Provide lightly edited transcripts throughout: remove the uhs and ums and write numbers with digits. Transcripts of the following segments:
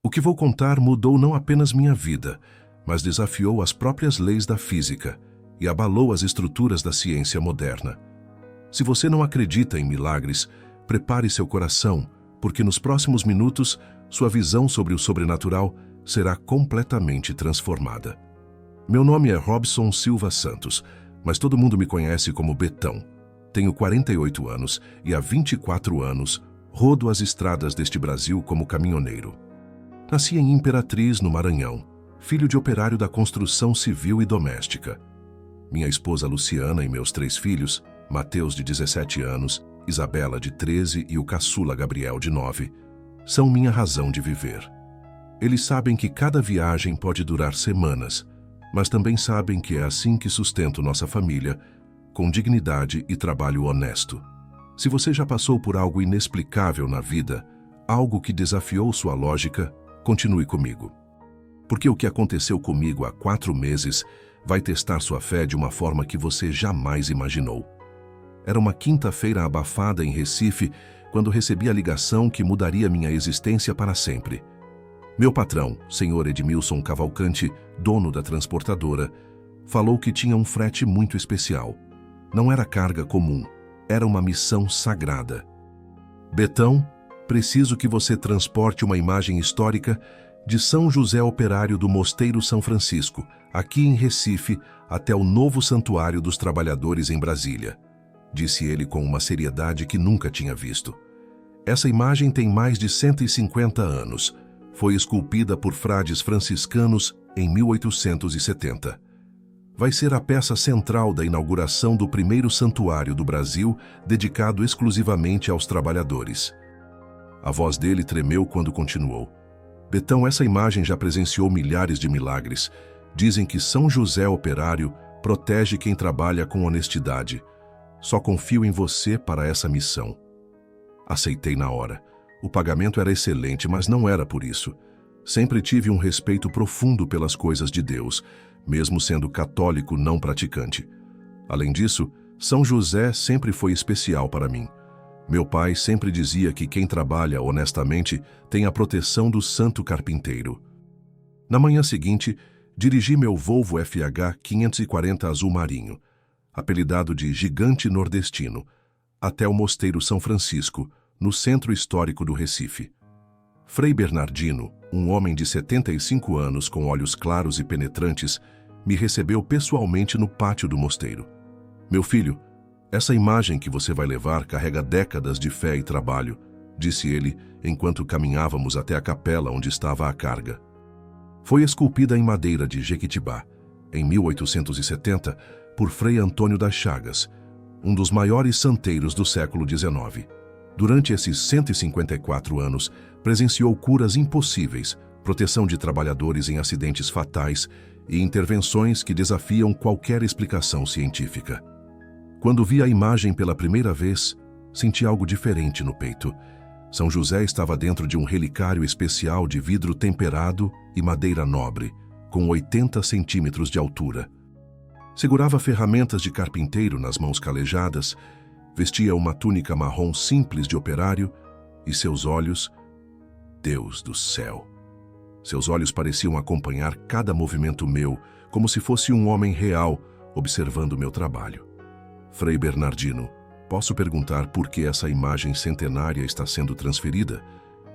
O que vou contar mudou não apenas minha vida, mas desafiou as próprias leis da física e abalou as estruturas da ciência moderna. Se você não acredita em milagres, prepare seu coração, porque nos próximos minutos, sua visão sobre o sobrenatural será completamente transformada. Meu nome é Robson Silva Santos, mas todo mundo me conhece como Betão. Tenho 48 anos e há 24 anos rodo as estradas deste Brasil como caminhoneiro. Nasci em Imperatriz, no Maranhão, filho de operário da construção civil e doméstica. Minha esposa Luciana e meus 3 filhos, Mateus de 17 anos, Isabela de 13 e o caçula Gabriel de 9, são minha razão de viver. Eles sabem que cada viagem pode durar semanas, mas também sabem que é assim que sustento nossa família, com dignidade e trabalho honesto. Se você já passou por algo inexplicável na vida, algo que desafiou sua lógica, continue comigo. Porque o que aconteceu comigo há 4 meses vai testar sua fé de uma forma que você jamais imaginou. Era uma quinta-feira abafada em Recife, quando recebi a ligação que mudaria minha existência para sempre. Meu patrão, senhor Edmilson Cavalcante, dono da transportadora, falou que tinha um frete muito especial. Não era carga comum, era uma missão sagrada. Betão, preciso que você transporte uma imagem histórica de São José Operário do Mosteiro São Francisco, aqui em Recife, até o novo Santuário dos Trabalhadores em Brasília, disse ele com uma seriedade que nunca tinha visto. Essa imagem tem mais de 150 anos. Foi esculpida por frades franciscanos em 1870. Vai ser a peça central da inauguração do primeiro santuário do Brasil dedicado exclusivamente aos trabalhadores. A voz dele tremeu quando continuou. Betão, essa imagem já presenciou milhares de milagres. Dizem que São José Operário protege quem trabalha com honestidade. Só confio em você para essa missão. Aceitei na hora. O pagamento era excelente, mas não era por isso. Sempre tive um respeito profundo pelas coisas de Deus, mesmo sendo católico não praticante. Além disso, São José sempre foi especial para mim. Meu pai sempre dizia que quem trabalha honestamente tem a proteção do santo carpinteiro. Na manhã seguinte, dirigi meu Volvo FH 540 azul marinho, apelidado de Gigante Nordestino, até o Mosteiro São Francisco, no centro histórico do Recife. Frei Bernardino, um homem de 75 anos com olhos claros e penetrantes, me recebeu pessoalmente no pátio do mosteiro. Meu filho, essa imagem que você vai levar carrega décadas de fé e trabalho, disse ele enquanto caminhávamos até a capela onde estava a carga. Foi esculpida em madeira de Jequitibá, em 1870, por Frei Antônio das Chagas, um dos maiores santeiros do século XIX. Durante esses 154 anos, presenciou curas impossíveis, proteção de trabalhadores em acidentes fatais e intervenções que desafiam qualquer explicação científica. Quando vi a imagem pela primeira vez, senti algo diferente no peito. São José estava dentro de um relicário especial de vidro temperado e madeira nobre, com 80 centímetros de altura. Segurava ferramentas de carpinteiro nas mãos calejadas, vestia uma túnica marrom simples de operário e seus olhos, Deus do céu! Seus olhos pareciam acompanhar cada movimento meu, como se fosse um homem real observando meu trabalho. Frei Bernardino, posso perguntar por que essa imagem centenária está sendo transferida?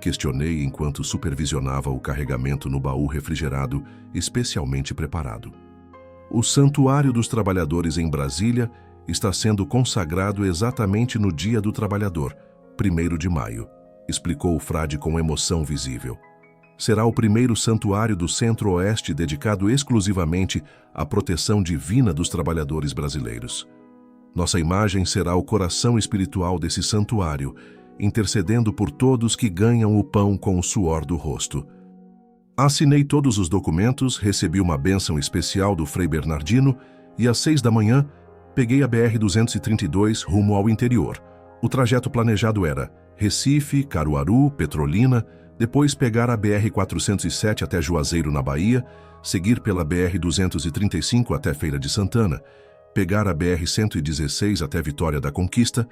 Questionei enquanto supervisionava o carregamento no baú refrigerado, especialmente preparado. O Santuário dos Trabalhadores em Brasília está sendo consagrado exatamente no Dia do Trabalhador, 1º de maio, explicou o frade com emoção visível. Será o primeiro santuário do Centro-Oeste dedicado exclusivamente à proteção divina dos trabalhadores brasileiros. Nossa imagem será o coração espiritual desse santuário, intercedendo por todos que ganham o pão com o suor do rosto. Assinei todos os documentos, recebi uma bênção especial do Frei Bernardino e às 6 da manhã peguei a BR-232 rumo ao interior. O trajeto planejado era Recife, Caruaru, Petrolina, depois pegar a BR-407 até Juazeiro, na Bahia, seguir pela BR-235 até Feira de Santana, pegar a BR-116 até Vitória da Conquista,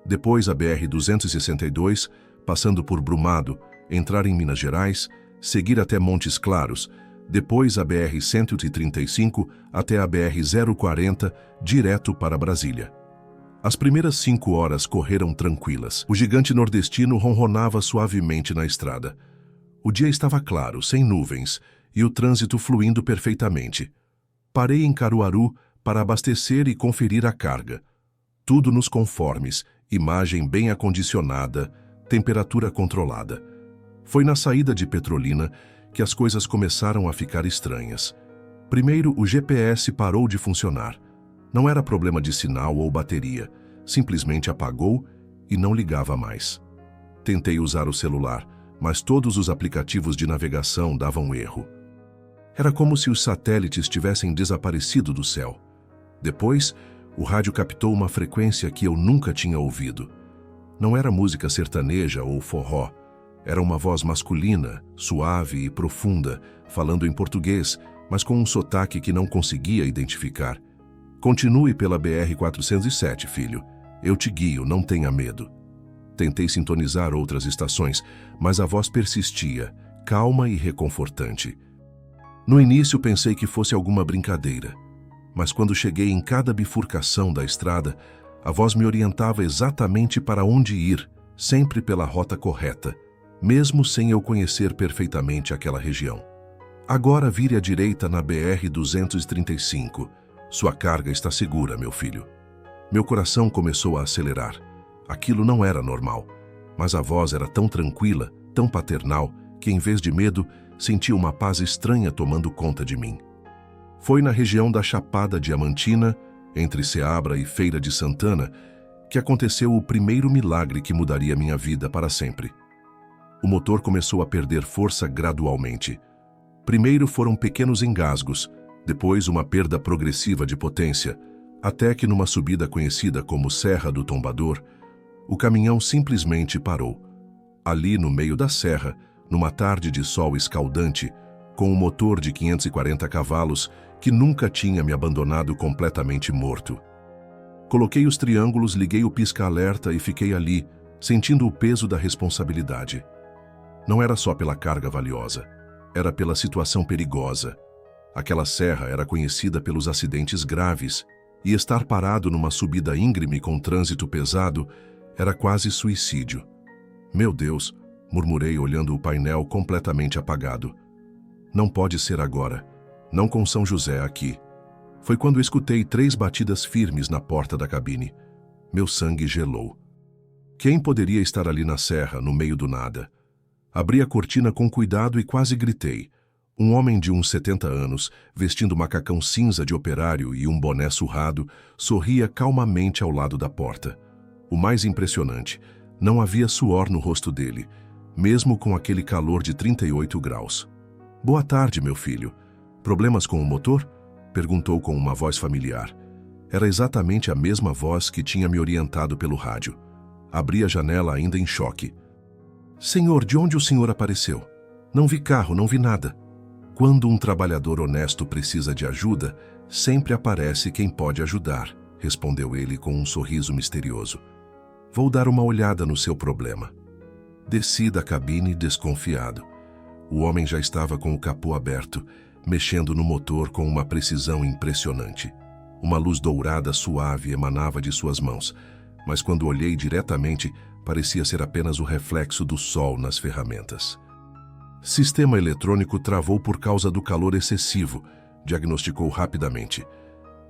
depois a BR-262, passando por Brumado, entrar em Minas Gerais, seguir até Montes Claros, depois a BR-135 até a BR-040, direto para Brasília. As primeiras 5 horas correram tranquilas. O gigante nordestino ronronava suavemente na estrada. O dia estava claro, sem nuvens, e o trânsito fluindo perfeitamente. Parei em Caruaru para abastecer e conferir a carga. Tudo nos conformes, imagem bem acondicionada, temperatura controlada. Foi na saída de Petrolina que as coisas começaram a ficar estranhas. Primeiro, o GPS parou de funcionar. Não era problema de sinal ou bateria, simplesmente apagou e não ligava mais. Tentei usar o celular, mas todos os aplicativos de navegação davam erro. Era como se os satélites tivessem desaparecido do céu. Depois, o rádio captou uma frequência que eu nunca tinha ouvido. Não era música sertaneja ou forró. Era uma voz masculina, suave e profunda, falando em português, mas com um sotaque que não conseguia identificar. Continue pela BR-407, filho. Eu te guio, não tenha medo. Tentei sintonizar outras estações, mas a voz persistia, calma e reconfortante. No início pensei que fosse alguma brincadeira, mas quando cheguei em cada bifurcação da estrada, a voz me orientava exatamente para onde ir, sempre pela rota correta, mesmo sem eu conhecer perfeitamente aquela região. Agora vire à direita na BR-235. Sua carga está segura, meu filho. Meu coração começou a acelerar. Aquilo não era normal, mas a voz era tão tranquila, tão paternal, que em vez de medo, senti uma paz estranha tomando conta de mim. Foi na região da Chapada Diamantina, entre Ceabra e Feira de Santana, que aconteceu o primeiro milagre que mudaria minha vida para sempre. O motor começou a perder força gradualmente. Primeiro foram pequenos engasgos, depois uma perda progressiva de potência, até que numa subida conhecida como Serra do Tombador, o caminhão simplesmente parou. Ali no meio da serra, numa tarde de sol escaldante, com um motor de 540 cavalos que nunca tinha me abandonado completamente morto. Coloquei os triângulos, liguei o pisca-alerta e fiquei ali, sentindo o peso da responsabilidade. Não era só pela carga valiosa, era pela situação perigosa. Aquela serra era conhecida pelos acidentes graves, e estar parado numa subida íngreme com trânsito pesado era quase suicídio. Meu Deus, murmurei olhando o painel completamente apagado. Não pode ser agora, não com São José aqui. Foi quando escutei 3 batidas firmes na porta da cabine. Meu sangue gelou. Quem poderia estar ali na serra, no meio do nada? Abri a cortina com cuidado e quase gritei. Um homem de uns 70 anos, vestindo macacão cinza de operário e um boné surrado, sorria calmamente ao lado da porta. O mais impressionante, não havia suor no rosto dele, mesmo com aquele calor de 38 graus. Boa tarde, meu filho. Problemas com o motor? Perguntou com uma voz familiar. Era exatamente a mesma voz que tinha me orientado pelo rádio. Abri a janela ainda em choque. Senhor, de onde o senhor apareceu? Não vi carro, não vi nada. Quando um trabalhador honesto precisa de ajuda, sempre aparece quem pode ajudar, respondeu ele com um sorriso misterioso. Vou dar uma olhada no seu problema. Desci da cabine desconfiado. O homem já estava com o capô aberto, mexendo no motor com uma precisão impressionante. Uma luz dourada suave emanava de suas mãos, mas quando olhei diretamente, parecia ser apenas o reflexo do sol nas ferramentas. Sistema eletrônico travou por causa do calor excessivo, diagnosticou rapidamente.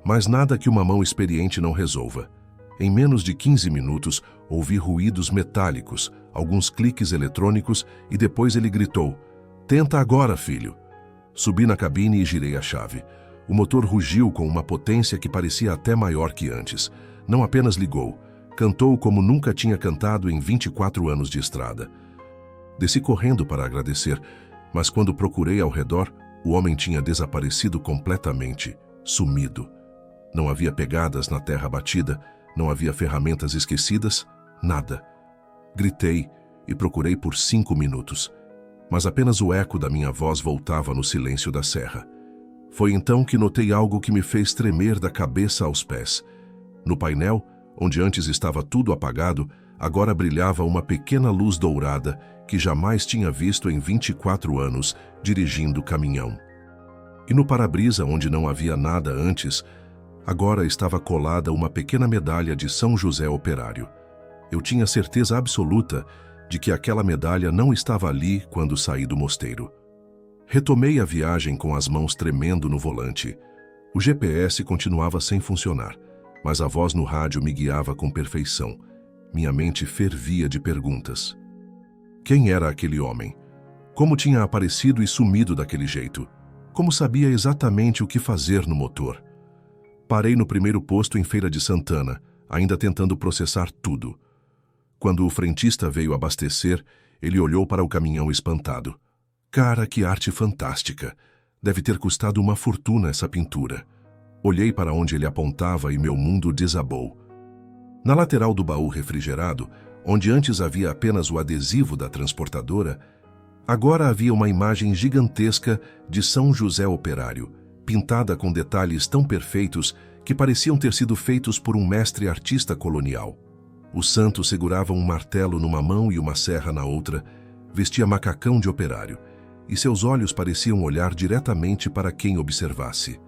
Mas nada que uma mão experiente não resolva. Em menos de 15 minutos, ouvi ruídos metálicos, alguns cliques eletrônicos e depois ele gritou: "Tenta agora, filho!" Subi na cabine e girei a chave. O motor rugiu com uma potência que parecia até maior que antes. Não apenas ligou, cantou como nunca tinha cantado em 24 anos de estrada. Desci correndo para agradecer, mas quando procurei ao redor, o homem tinha desaparecido completamente, sumido. Não havia pegadas na terra batida, não havia ferramentas esquecidas, nada. Gritei e procurei por 5 minutos, mas apenas o eco da minha voz voltava no silêncio da serra. Foi então que notei algo que me fez tremer da cabeça aos pés. No painel, onde antes estava tudo apagado, Agora brilhava uma pequena luz dourada que jamais tinha visto em 24 anos dirigindo o caminhão. E no para-brisa, onde não havia nada antes, agora estava colada uma pequena medalha de São José Operário. Eu tinha certeza absoluta de que aquela medalha não estava ali quando saí do mosteiro. Retomei a viagem com as mãos tremendo no volante. O GPS continuava sem funcionar, mas a voz no rádio me guiava com perfeição. Minha mente fervia de perguntas. Quem era aquele homem? Como tinha aparecido e sumido daquele jeito? Como sabia exatamente o que fazer no motor? Parei no primeiro posto em Feira de Santana, ainda tentando processar tudo. Quando o frentista veio abastecer, ele olhou para o caminhão espantado. Cara, que arte fantástica! Deve ter custado uma fortuna essa pintura. Olhei para onde ele apontava e meu mundo desabou. Na lateral do baú refrigerado, onde antes havia apenas o adesivo da transportadora, agora havia uma imagem gigantesca de São José Operário, pintada com detalhes tão perfeitos que pareciam ter sido feitos por um mestre artista colonial. O santo segurava um martelo numa mão e uma serra na outra, vestia macacão de operário, e seus olhos pareciam olhar diretamente para quem observasse.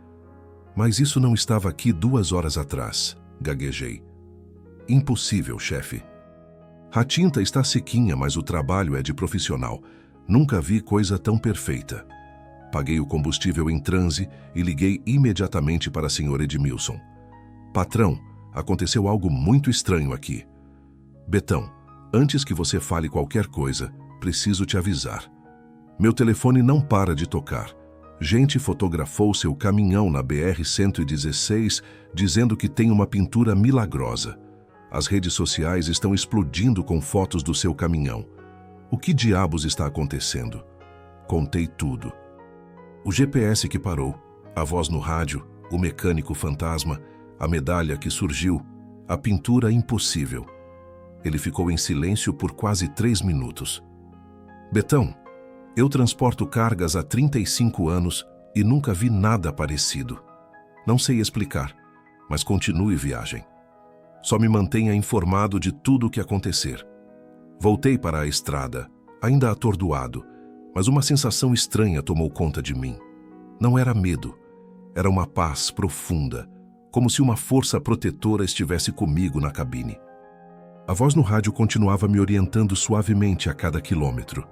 Mas isso não estava aqui 2 horas atrás, gaguejei. Impossível, chefe. A tinta está sequinha, mas o trabalho é de profissional. Nunca vi coisa tão perfeita. Paguei o combustível em transe e liguei imediatamente para a senhora Edmilson. Patrão, aconteceu algo muito estranho aqui. Betão, antes que você fale qualquer coisa, preciso te avisar. Meu telefone não para de tocar. Gente fotografou seu caminhão na BR-116 dizendo que tem uma pintura milagrosa. As redes sociais estão explodindo com fotos do seu caminhão. O que diabos está acontecendo? Contei tudo. O GPS que parou, a voz no rádio, o mecânico fantasma, a medalha que surgiu, a pintura impossível. Ele ficou em silêncio por quase 3 minutos. Betão, eu transporto cargas há 35 anos e nunca vi nada parecido. Não sei explicar, mas continue viagem. Só me mantenha informado de tudo o que acontecer. Voltei para a estrada, ainda atordoado, mas uma sensação estranha tomou conta de mim. Não era medo, era uma paz profunda, como se uma força protetora estivesse comigo na cabine. A voz no rádio continuava me orientando suavemente a cada quilômetro.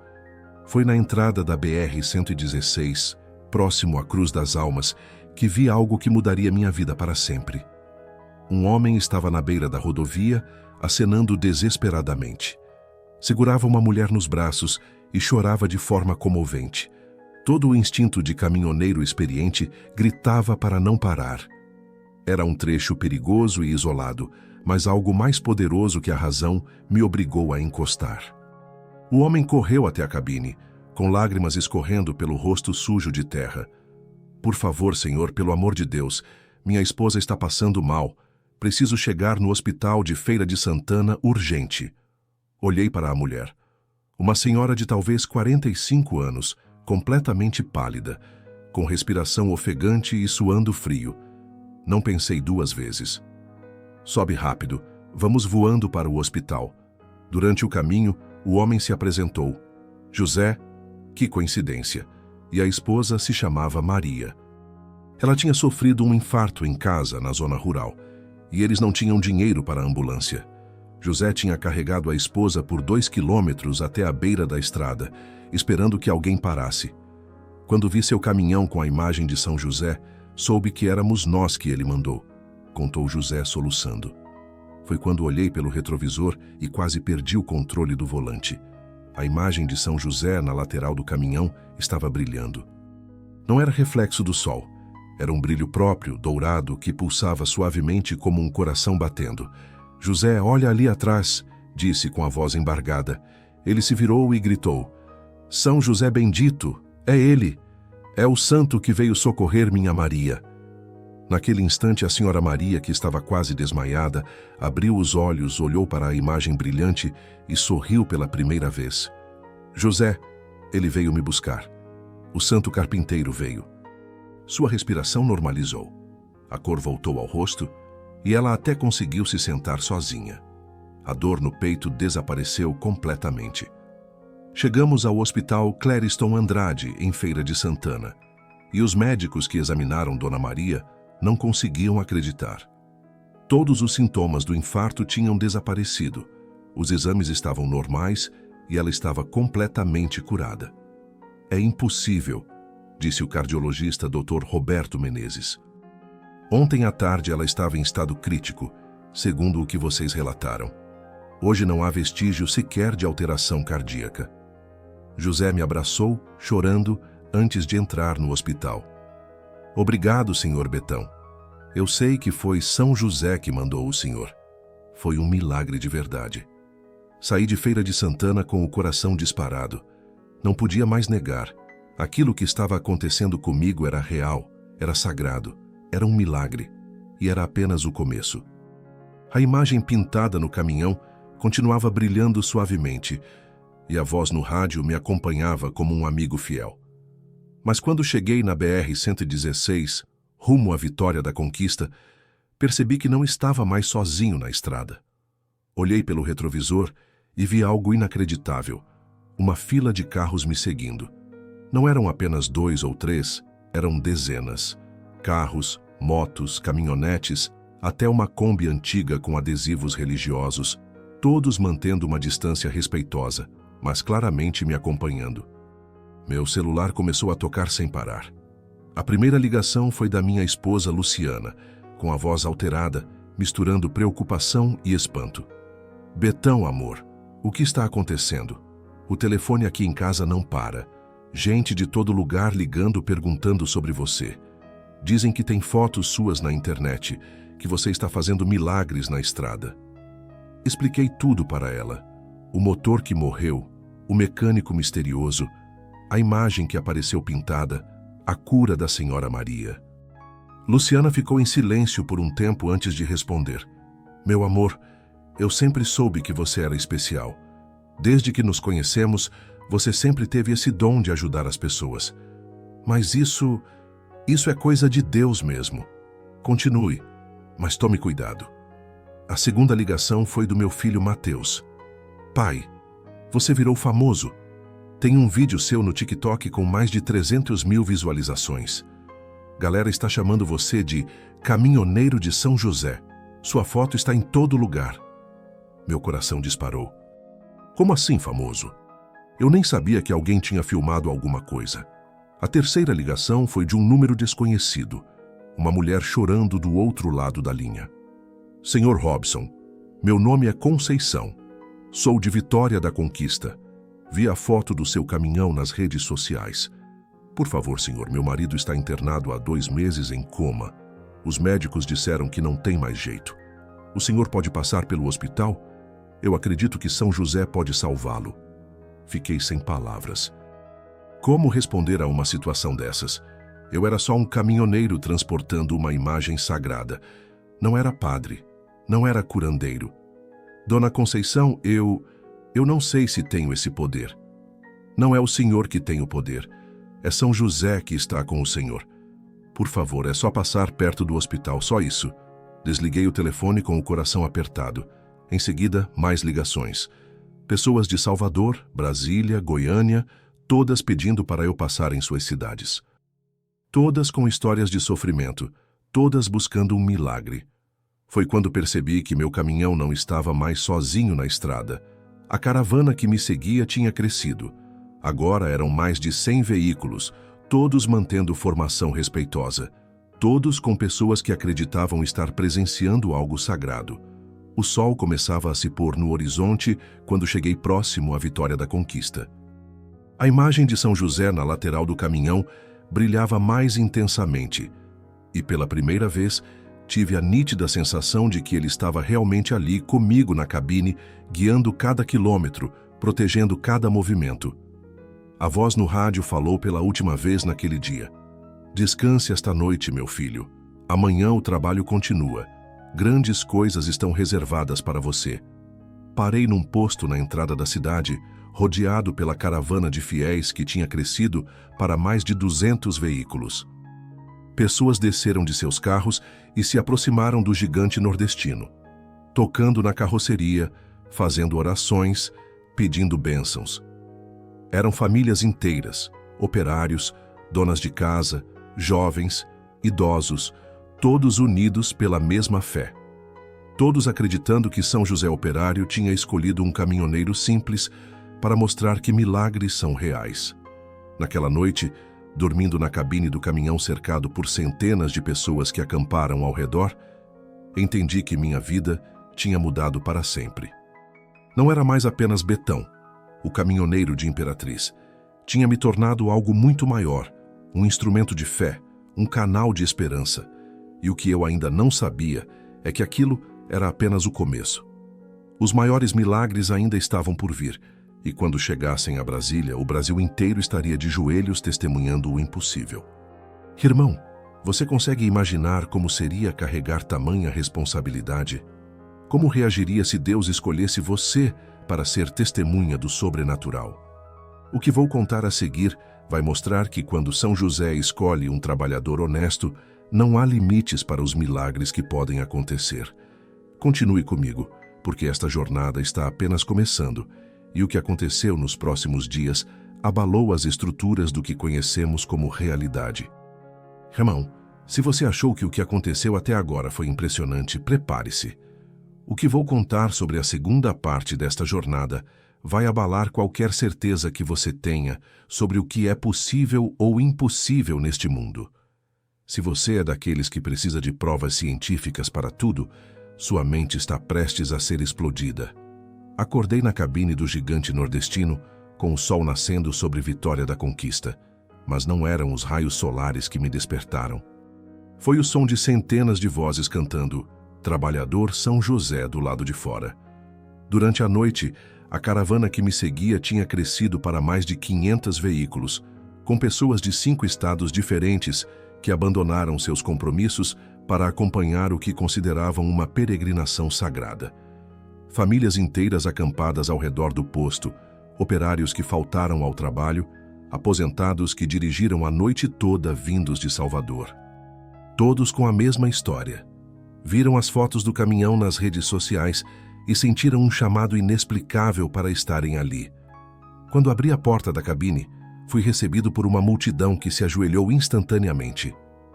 Foi na entrada da BR-116, próximo à Cruz das Almas, que vi algo que mudaria minha vida para sempre. Um homem estava na beira da rodovia, acenando desesperadamente. Segurava uma mulher nos braços e chorava de forma comovente. Todo o instinto de caminhoneiro experiente gritava para não parar. Era um trecho perigoso e isolado, mas algo mais poderoso que a razão me obrigou a encostar. O homem correu até a cabine, com lágrimas escorrendo pelo rosto sujo de terra. Por favor, senhor, pelo amor de Deus, minha esposa está passando mal. Preciso chegar no hospital de Feira de Santana urgente. Olhei para a mulher. Uma senhora de talvez 45 anos, completamente pálida, com respiração ofegante e suando frio. Não pensei 2 vezes. Sobe rápido, vamos voando para o hospital. Durante o caminho, o homem se apresentou. José, que coincidência, e a esposa se chamava Maria. Ela tinha sofrido um infarto em casa, na zona rural, e eles não tinham dinheiro para a ambulância. José tinha carregado a esposa por 2 quilômetros até a beira da estrada, esperando que alguém parasse. Quando vi seu caminhão com a imagem de São José, soube que éramos nós que ele mandou, contou José soluçando. Foi quando olhei pelo retrovisor e quase perdi o controle do volante. A imagem de São José na lateral do caminhão estava brilhando. Não era reflexo do sol. Era um brilho próprio, dourado, que pulsava suavemente como um coração batendo. José, olha ali atrás, disse com a voz embargada. Ele se virou e gritou. São José bendito, é ele. É o santo que veio socorrer minha Maria. Naquele instante, a senhora Maria, que estava quase desmaiada, abriu os olhos, olhou para a imagem brilhante e sorriu pela primeira vez. José, ele veio me buscar. O santo carpinteiro veio. Sua respiração normalizou. A cor voltou ao rosto e ela até conseguiu se sentar sozinha. A dor no peito desapareceu completamente. Chegamos ao Hospital Clériston Andrade, em Feira de Santana, e os médicos que examinaram Dona Maria não conseguiam acreditar. Todos os sintomas do infarto tinham desaparecido, os exames estavam normais e ela estava completamente curada. É impossível, disse o cardiologista Dr. Roberto Menezes. Ontem à tarde ela estava em estado crítico, segundo o que vocês relataram. Hoje não há vestígio sequer de alteração cardíaca. José me abraçou, chorando, antes de entrar no hospital. Obrigado, Sr. Betão. Eu sei que foi São José que mandou o senhor. Foi um milagre de verdade. Saí de Feira de Santana com o coração disparado. Não podia mais negar. Aquilo que estava acontecendo comigo era real, era sagrado, era um milagre, e era apenas o começo. A imagem pintada no caminhão continuava brilhando suavemente, e a voz no rádio me acompanhava como um amigo fiel. Mas quando cheguei na BR-116, rumo à Vitória da Conquista, percebi que não estava mais sozinho na estrada. Olhei pelo retrovisor e vi algo inacreditável, uma fila de carros me seguindo. Não eram apenas 2 ou 3, eram dezenas. Carros, motos, caminhonetes, até uma Kombi antiga com adesivos religiosos, todos mantendo uma distância respeitosa, mas claramente me acompanhando. Meu celular começou a tocar sem parar. A primeira ligação foi da minha esposa Luciana, com a voz alterada, misturando preocupação e espanto. Betão, amor, o que está acontecendo? O telefone aqui em casa não para. Gente de todo lugar ligando perguntando sobre você. Dizem que tem fotos suas na internet, que você está fazendo milagres na estrada. Expliquei tudo para ela. O motor que morreu, o mecânico misterioso, a imagem que apareceu pintada, a cura da Senhora Maria. Luciana ficou em silêncio por um tempo antes de responder. Meu amor, eu sempre soube que você era especial. Desde que nos conhecemos, você sempre teve esse dom de ajudar as pessoas. Mas isso é coisa de Deus mesmo. Continue, mas tome cuidado. A segunda ligação foi do meu filho Mateus. Pai, você virou famoso. Tem um vídeo seu no TikTok com mais de 300 mil visualizações. Galera está chamando você de caminhoneiro de São José. Sua foto está em todo lugar. Meu coração disparou. Como assim, famoso? Eu nem sabia que alguém tinha filmado alguma coisa. A terceira ligação foi de um número desconhecido. Uma mulher chorando do outro lado da linha. Senhor Robson, meu nome é Conceição. Sou de Vitória da Conquista. Vi a foto do seu caminhão nas redes sociais. Por favor, senhor, meu marido está internado há 2 meses em coma. Os médicos disseram que não tem mais jeito. O senhor pode passar pelo hospital? Eu acredito que São José pode salvá-lo. Fiquei sem palavras. Como responder a uma situação dessas? Eu era só um caminhoneiro transportando uma imagem sagrada. Não era padre, não era curandeiro. Dona Conceição, eu não sei se tenho esse poder. Não é o senhor que tem o poder. É São José que está com o senhor. Por favor, é só passar perto do hospital, só isso. Desliguei o telefone com o coração apertado. Em seguida, mais ligações. Pessoas de Salvador, Brasília, Goiânia, todas pedindo para eu passar em suas cidades. Todas com histórias de sofrimento, todas buscando um milagre. Foi quando percebi que meu caminhão não estava mais sozinho na estrada. A caravana que me seguia tinha crescido. Agora eram mais de 100 veículos, todos mantendo formação respeitosa. Todos com pessoas que acreditavam estar presenciando algo sagrado. O sol começava a se pôr no horizonte quando cheguei próximo à Vitória da Conquista. A imagem de São José na lateral do caminhão brilhava mais intensamente. E pela primeira vez, tive a nítida sensação de que ele estava realmente ali comigo na cabine, guiando cada quilômetro, protegendo cada movimento. A voz no rádio falou pela última vez naquele dia. Descanse esta noite, meu filho. Amanhã o trabalho continua. Grandes coisas estão reservadas para você. Parei num posto na entrada da cidade, rodeado pela caravana de fiéis que tinha crescido para mais de 200 veículos. Pessoas desceram de seus carros e se aproximaram do gigante nordestino. Tocando na carroceria, fazendo orações, pedindo bênçãos. Eram famílias inteiras, operários, donas de casa, jovens, idosos, todos unidos pela mesma fé. Todos acreditando que São José Operário tinha escolhido um caminhoneiro simples para mostrar que milagres são reais. Naquela noite, dormindo na cabine do caminhão cercado por centenas de pessoas que acamparam ao redor, entendi que minha vida tinha mudado para sempre. Não era mais apenas Betão, o caminhoneiro de Imperatriz. Tinha me tornado algo muito maior, um instrumento de fé, um canal de esperança. E o que eu ainda não sabia é que aquilo era apenas o começo. Os maiores milagres ainda estavam por vir, e quando chegassem a Brasília, o Brasil inteiro estaria de joelhos testemunhando o impossível. Irmão, você consegue imaginar como seria carregar tamanha responsabilidade? Como reagiria se Deus escolhesse você para ser testemunha do sobrenatural? O que vou contar a seguir vai mostrar que quando São José escolhe um trabalhador honesto, não há limites para os milagres que podem acontecer. Continue comigo, porque esta jornada está apenas começando, e o que aconteceu nos próximos dias abalou as estruturas do que conhecemos como realidade. Irmão, se você achou que o que aconteceu até agora foi impressionante, prepare-se. O que vou contar sobre a segunda parte desta jornada vai abalar qualquer certeza que você tenha sobre o que é possível ou impossível neste mundo. Se você é daqueles que precisa de provas científicas para tudo, sua mente está prestes a ser explodida. Acordei na cabine do gigante nordestino, com o sol nascendo sobre Vitória da Conquista, mas não eram os raios solares que me despertaram. Foi o som de centenas de vozes cantando Trabalhador São José do lado de fora. Durante a noite, a caravana que me seguia tinha crescido para mais de 500 veículos, com pessoas de 5 estados diferentes que abandonaram seus compromissos para acompanhar o que consideravam uma peregrinação sagrada. Famílias inteiras acampadas ao redor do posto, operários que faltaram ao trabalho, aposentados que dirigiram a noite toda vindos de Salvador. Todos com a mesma história. Viram as fotos do caminhão nas redes sociais e sentiram um chamado inexplicável para estarem ali. Quando abri a porta da cabine, fui recebido por uma multidão que se ajoelhou instantaneamente.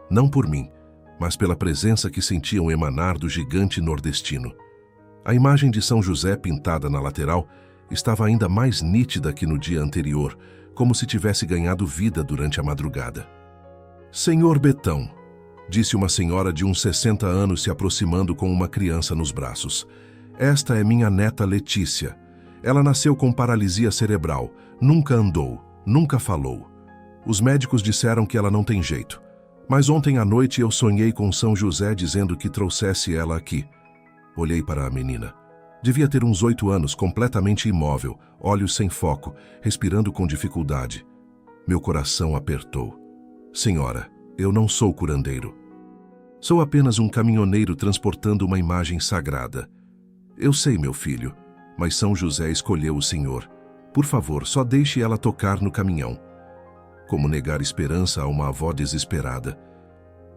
Não por mim, mas pela presença que sentiam emanar do gigante nordestino. A imagem de São José pintada na lateral estava ainda mais nítida que no dia anterior, como se tivesse ganhado vida durante a madrugada. Senhor Betão, disse uma senhora de uns 60 anos se aproximando com uma criança nos braços. Esta é minha neta Letícia. Ela nasceu com paralisia cerebral, nunca andou, nunca falou. Os médicos disseram que ela não tem jeito. Mas ontem à noite eu sonhei com São José dizendo que trouxesse ela aqui. Olhei para a menina. Devia ter uns 8 anos, completamente imóvel, olhos sem foco, respirando com dificuldade. Meu coração apertou. Senhora, eu não sou curandeiro. Sou apenas um caminhoneiro transportando uma imagem sagrada. Eu sei, meu filho, mas São José escolheu o Senhor. Por favor, só deixe ela tocar no caminhão. Como negar esperança a uma avó desesperada?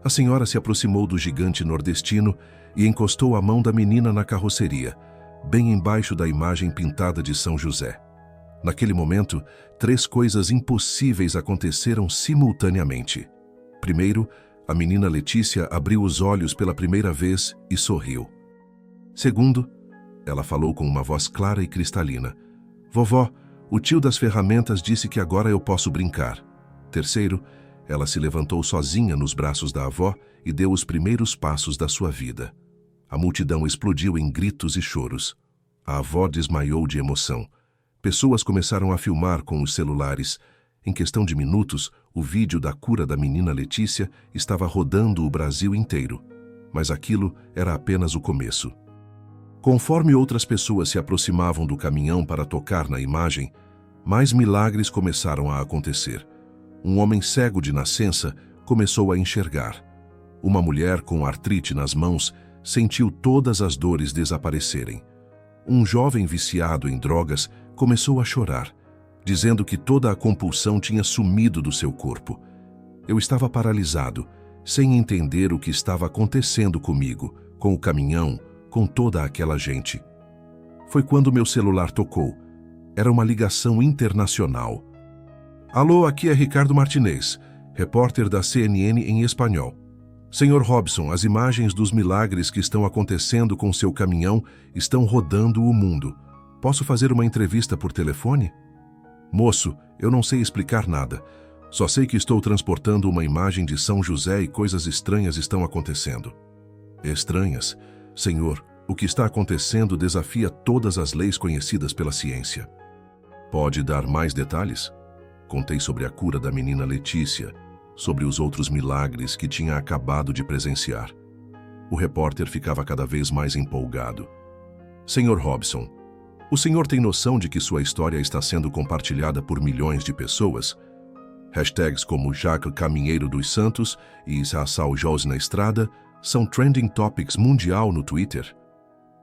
A senhora se aproximou do gigante nordestino e encostou a mão da menina na carroceria, bem embaixo da imagem pintada de São José. Naquele momento, 3 coisas impossíveis aconteceram simultaneamente. Primeiro, a menina Letícia abriu os olhos pela primeira vez e sorriu. Segundo, ela falou com uma voz clara e cristalina. Vovó, o tio das ferramentas disse que agora eu posso brincar. Terceiro, ela se levantou sozinha nos braços da avó e deu os primeiros passos da sua vida. A multidão explodiu em gritos e choros. A avó desmaiou de emoção. Pessoas começaram a filmar com os celulares. Em questão de minutos, o vídeo da cura da menina Letícia estava rodando o Brasil inteiro. Mas aquilo era apenas o começo. Conforme outras pessoas se aproximavam do caminhão para tocar na imagem, mais milagres começaram a acontecer. Um homem cego de nascença começou a enxergar. Uma mulher com artrite nas mãos sentiu todas as dores desaparecerem. Um jovem viciado em drogas começou a chorar, dizendo que toda a compulsão tinha sumido do seu corpo. Eu estava paralisado, sem entender o que estava acontecendo comigo, com o caminhão, com toda aquela gente. foi quando meu celular tocou. Era uma ligação internacional. Alô, aqui é Ricardo Martinez, repórter da CNN em espanhol. Senhor Robson, as imagens dos milagres que estão acontecendo com seu caminhão estão rodando o mundo. Posso fazer uma entrevista por telefone? Moço, eu não sei explicar nada. Só sei que estou transportando uma imagem de São José e coisas estranhas estão acontecendo. Estranhas? Senhor, o que está acontecendo desafia todas as leis conhecidas pela ciência. Pode dar mais detalhes? Contei sobre a cura da menina Letícia, sobre os outros milagres que tinha acabado de presenciar. O repórter ficava cada vez mais empolgado. Senhor Robson, o senhor tem noção de que sua história está sendo compartilhada por milhões de pessoas? Hashtags como Jacques Caminheiro dos Santos e Sassal Jos na Estrada são trending topics mundial no Twitter.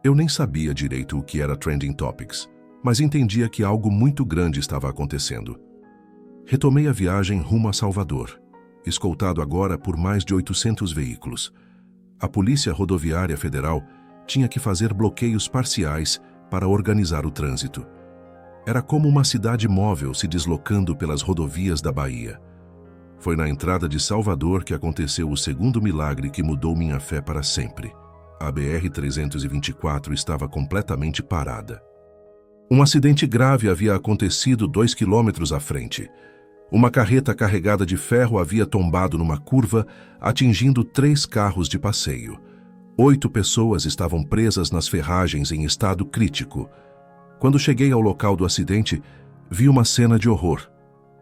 Eu nem sabia direito o que era trending topics, mas entendia que algo muito grande estava acontecendo. Retomei a viagem rumo a Salvador, escoltado agora por mais de 800 veículos. A Polícia Rodoviária Federal tinha que fazer bloqueios parciais para organizar o trânsito. Era como uma cidade móvel se deslocando pelas rodovias da Bahia. Foi na entrada de Salvador que aconteceu o segundo milagre que mudou minha fé para sempre. A BR-324 estava completamente parada. Um acidente grave havia acontecido 2 quilômetros à frente. Uma carreta carregada de ferro havia tombado numa curva, atingindo 3 carros de passeio. 8 pessoas estavam presas nas ferragens em estado crítico. Quando cheguei ao local do acidente, vi uma cena de horror.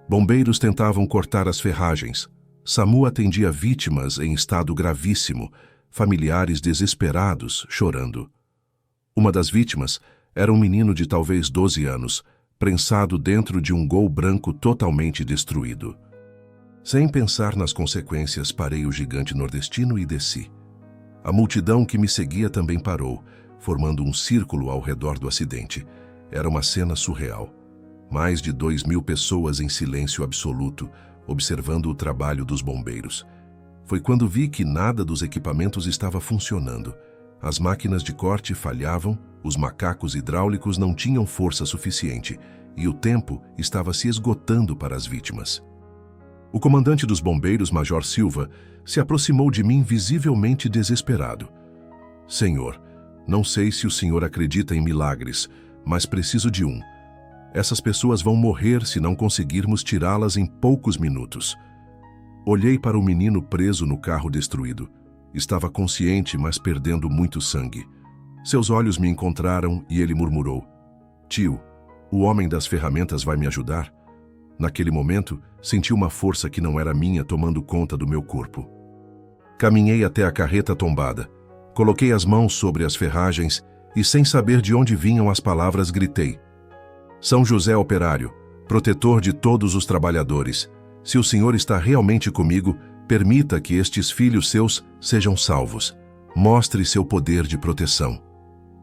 Bombeiros tentavam cortar as ferragens. SAMU atendia vítimas em estado gravíssimo, familiares desesperados, chorando. Uma das vítimas era um menino de talvez 12 anos, prensado dentro de um Gol branco totalmente destruído. Sem pensar nas consequências, parei o gigante nordestino e desci. A multidão que me seguia também parou, formando um círculo ao redor do acidente. Era uma cena surreal. Mais de 2.000 pessoas em silêncio absoluto, observando o trabalho dos bombeiros. Foi quando vi que nada dos equipamentos estava funcionando. As máquinas de corte falhavam, os macacos hidráulicos não tinham força suficiente e o tempo estava se esgotando para as vítimas. O comandante dos bombeiros, Major Silva, se aproximou de mim visivelmente desesperado. Senhor, não sei se o senhor acredita em milagres, mas preciso de um. Essas pessoas vão morrer se não conseguirmos tirá-las em poucos minutos. Olhei para o menino preso no carro destruído. Estava consciente, mas perdendo muito sangue. Seus olhos me encontraram e ele murmurou: Tio, o homem das ferramentas vai me ajudar? Naquele momento, senti uma força que não era minha tomando conta do meu corpo. Caminhei até a carreta tombada. Coloquei as mãos sobre as ferragens e, sem saber de onde vinham as palavras, gritei: São José Operário, protetor de todos os trabalhadores, se o Senhor está realmente comigo, permita que estes filhos seus sejam salvos. Mostre seu poder de proteção.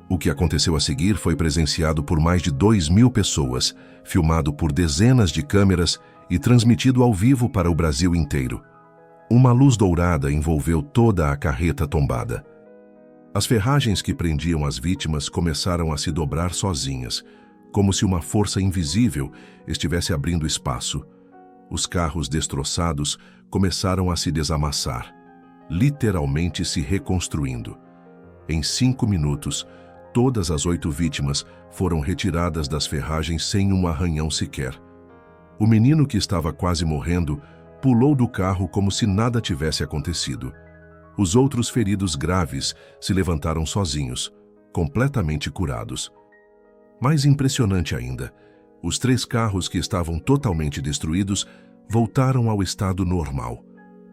O que aconteceu a seguir foi presenciado por mais de 2.000 pessoas, filmado por dezenas de câmeras e transmitido ao vivo para o Brasil inteiro. Uma luz dourada envolveu toda a carreta tombada. As ferragens que prendiam as vítimas começaram a se dobrar sozinhas, como se uma força invisível estivesse abrindo espaço. Os carros destroçados começaram a se desamassar, literalmente se reconstruindo. Em 5 minutos, todas as 8 vítimas foram retiradas das ferragens sem um arranhão sequer. O menino, que estava quase morrendo, pulou do carro como se nada tivesse acontecido. Os outros feridos graves se levantaram sozinhos, completamente curados. Mais impressionante ainda, os 3 carros que estavam totalmente destruídos voltaram ao estado normal.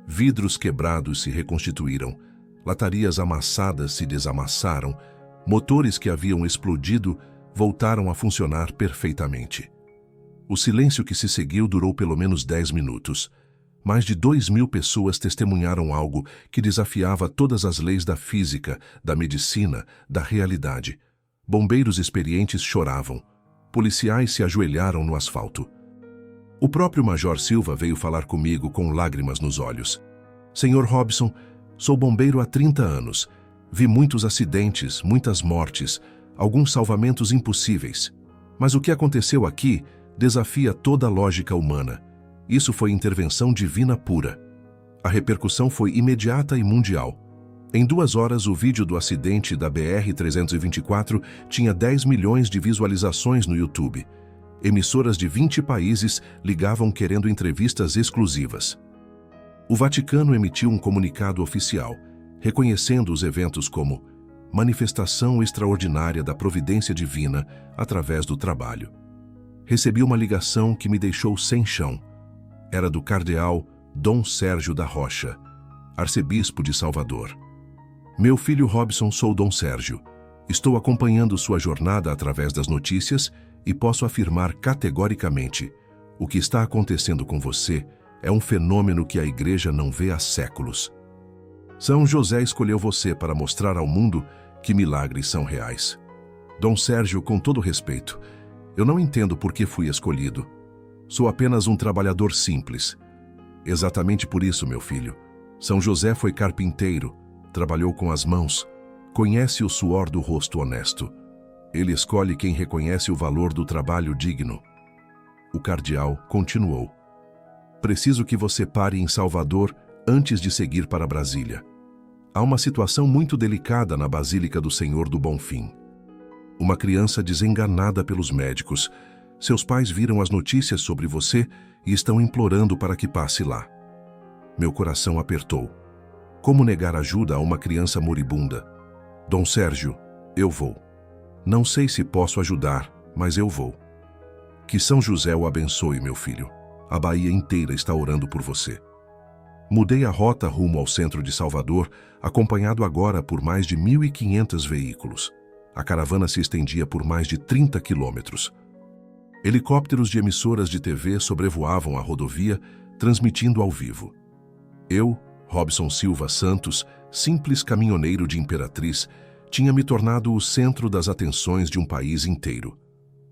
Vidros quebrados se reconstituíram, latarias amassadas se desamassaram, motores que haviam explodido voltaram a funcionar perfeitamente. O silêncio que se seguiu durou pelo menos 10 minutos. Mais de 2.000 pessoas testemunharam algo que desafiava todas as leis da física, da medicina, da realidade. Bombeiros experientes choravam. Policiais se ajoelharam no asfalto. O próprio Major Silva veio falar comigo com lágrimas nos olhos. Senhor Robson, sou bombeiro há 30 anos. Vi muitos acidentes, muitas mortes. alguns salvamentos impossíveis. Mas o que aconteceu aqui desafia toda a lógica humana. Isso foi intervenção divina pura. A repercussão foi imediata e mundial. Em 2 horas, o vídeo do acidente da BR-324 tinha 10 milhões de visualizações no YouTube. Emissoras de 20 países ligavam querendo entrevistas exclusivas. O Vaticano emitiu um comunicado oficial, reconhecendo os eventos como manifestação extraordinária da providência divina através do trabalho. Recebi uma ligação que me deixou sem chão. Era do cardeal Dom Sérgio da Rocha, arcebispo de Salvador. Meu filho Robson, sou Dom Sérgio. Estou acompanhando sua jornada através das notícias e posso afirmar categoricamente: o que está acontecendo com você é um fenômeno que a Igreja não vê há séculos. São José escolheu você para mostrar ao mundo que milagres são reais. Dom Sérgio, com todo respeito, eu não entendo por que fui escolhido. Sou apenas um trabalhador simples. Exatamente por isso, meu filho. São José foi carpinteiro, trabalhou com as mãos, conhece o suor do rosto honesto. Ele escolhe quem reconhece o valor do trabalho digno. O cardeal continuou: preciso que você pare em Salvador antes de seguir para Brasília. Há uma situação muito delicada na Basílica do Senhor do Bonfim. Uma criança desenganada pelos médicos. Seus pais viram as notícias sobre você e estão implorando para que passe lá. Meu coração apertou. Como negar ajuda a uma criança moribunda? Dom Sérgio, eu vou. Não sei se posso ajudar, mas eu vou. Que São José o abençoe, meu filho. A Bahia inteira está orando por você. Mudei a rota rumo ao centro de Salvador, acompanhado agora por mais de 1.500 veículos. A caravana se estendia por mais de 30 quilômetros. Helicópteros de emissoras de TV sobrevoavam a rodovia, transmitindo ao vivo. Eu, Robson Silva Santos, simples caminhoneiro de Imperatriz, tinha me tornado o centro das atenções de um país inteiro.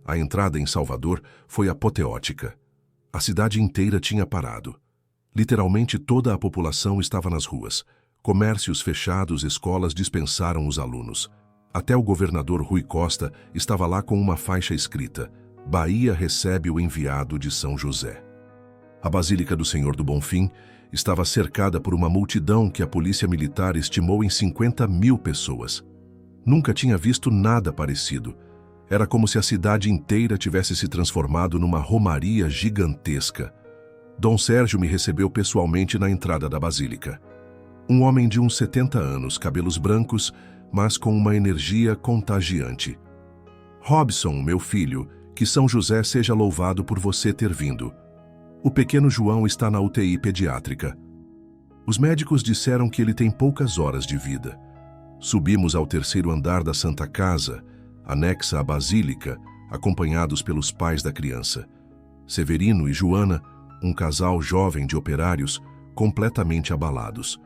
A entrada em Salvador foi apoteótica. A cidade inteira tinha parado. Literalmente toda a população estava nas ruas. Comércios fechados, escolas dispensaram os alunos. Até o governador Rui Costa estava lá com uma faixa escrita: Bahia recebe o enviado de São José. A Basílica do Senhor do Bonfim estava cercada por uma multidão que a polícia militar estimou em 50.000 pessoas. Nunca tinha visto nada parecido. Era como se a cidade inteira tivesse se transformado numa romaria gigantesca. Dom Sérgio me recebeu pessoalmente na entrada da Basílica. Um homem de uns 70 anos, cabelos brancos, mas com uma energia contagiante. Robson, meu filho, que São José seja louvado por você ter vindo. O pequeno João está na UTI pediátrica. Os médicos disseram que ele tem poucas horas de vida. Subimos ao 3º andar da Santa Casa, anexa à Basílica, acompanhados pelos pais da criança. Severino e Joana, um casal jovem de operários, completamente abalados.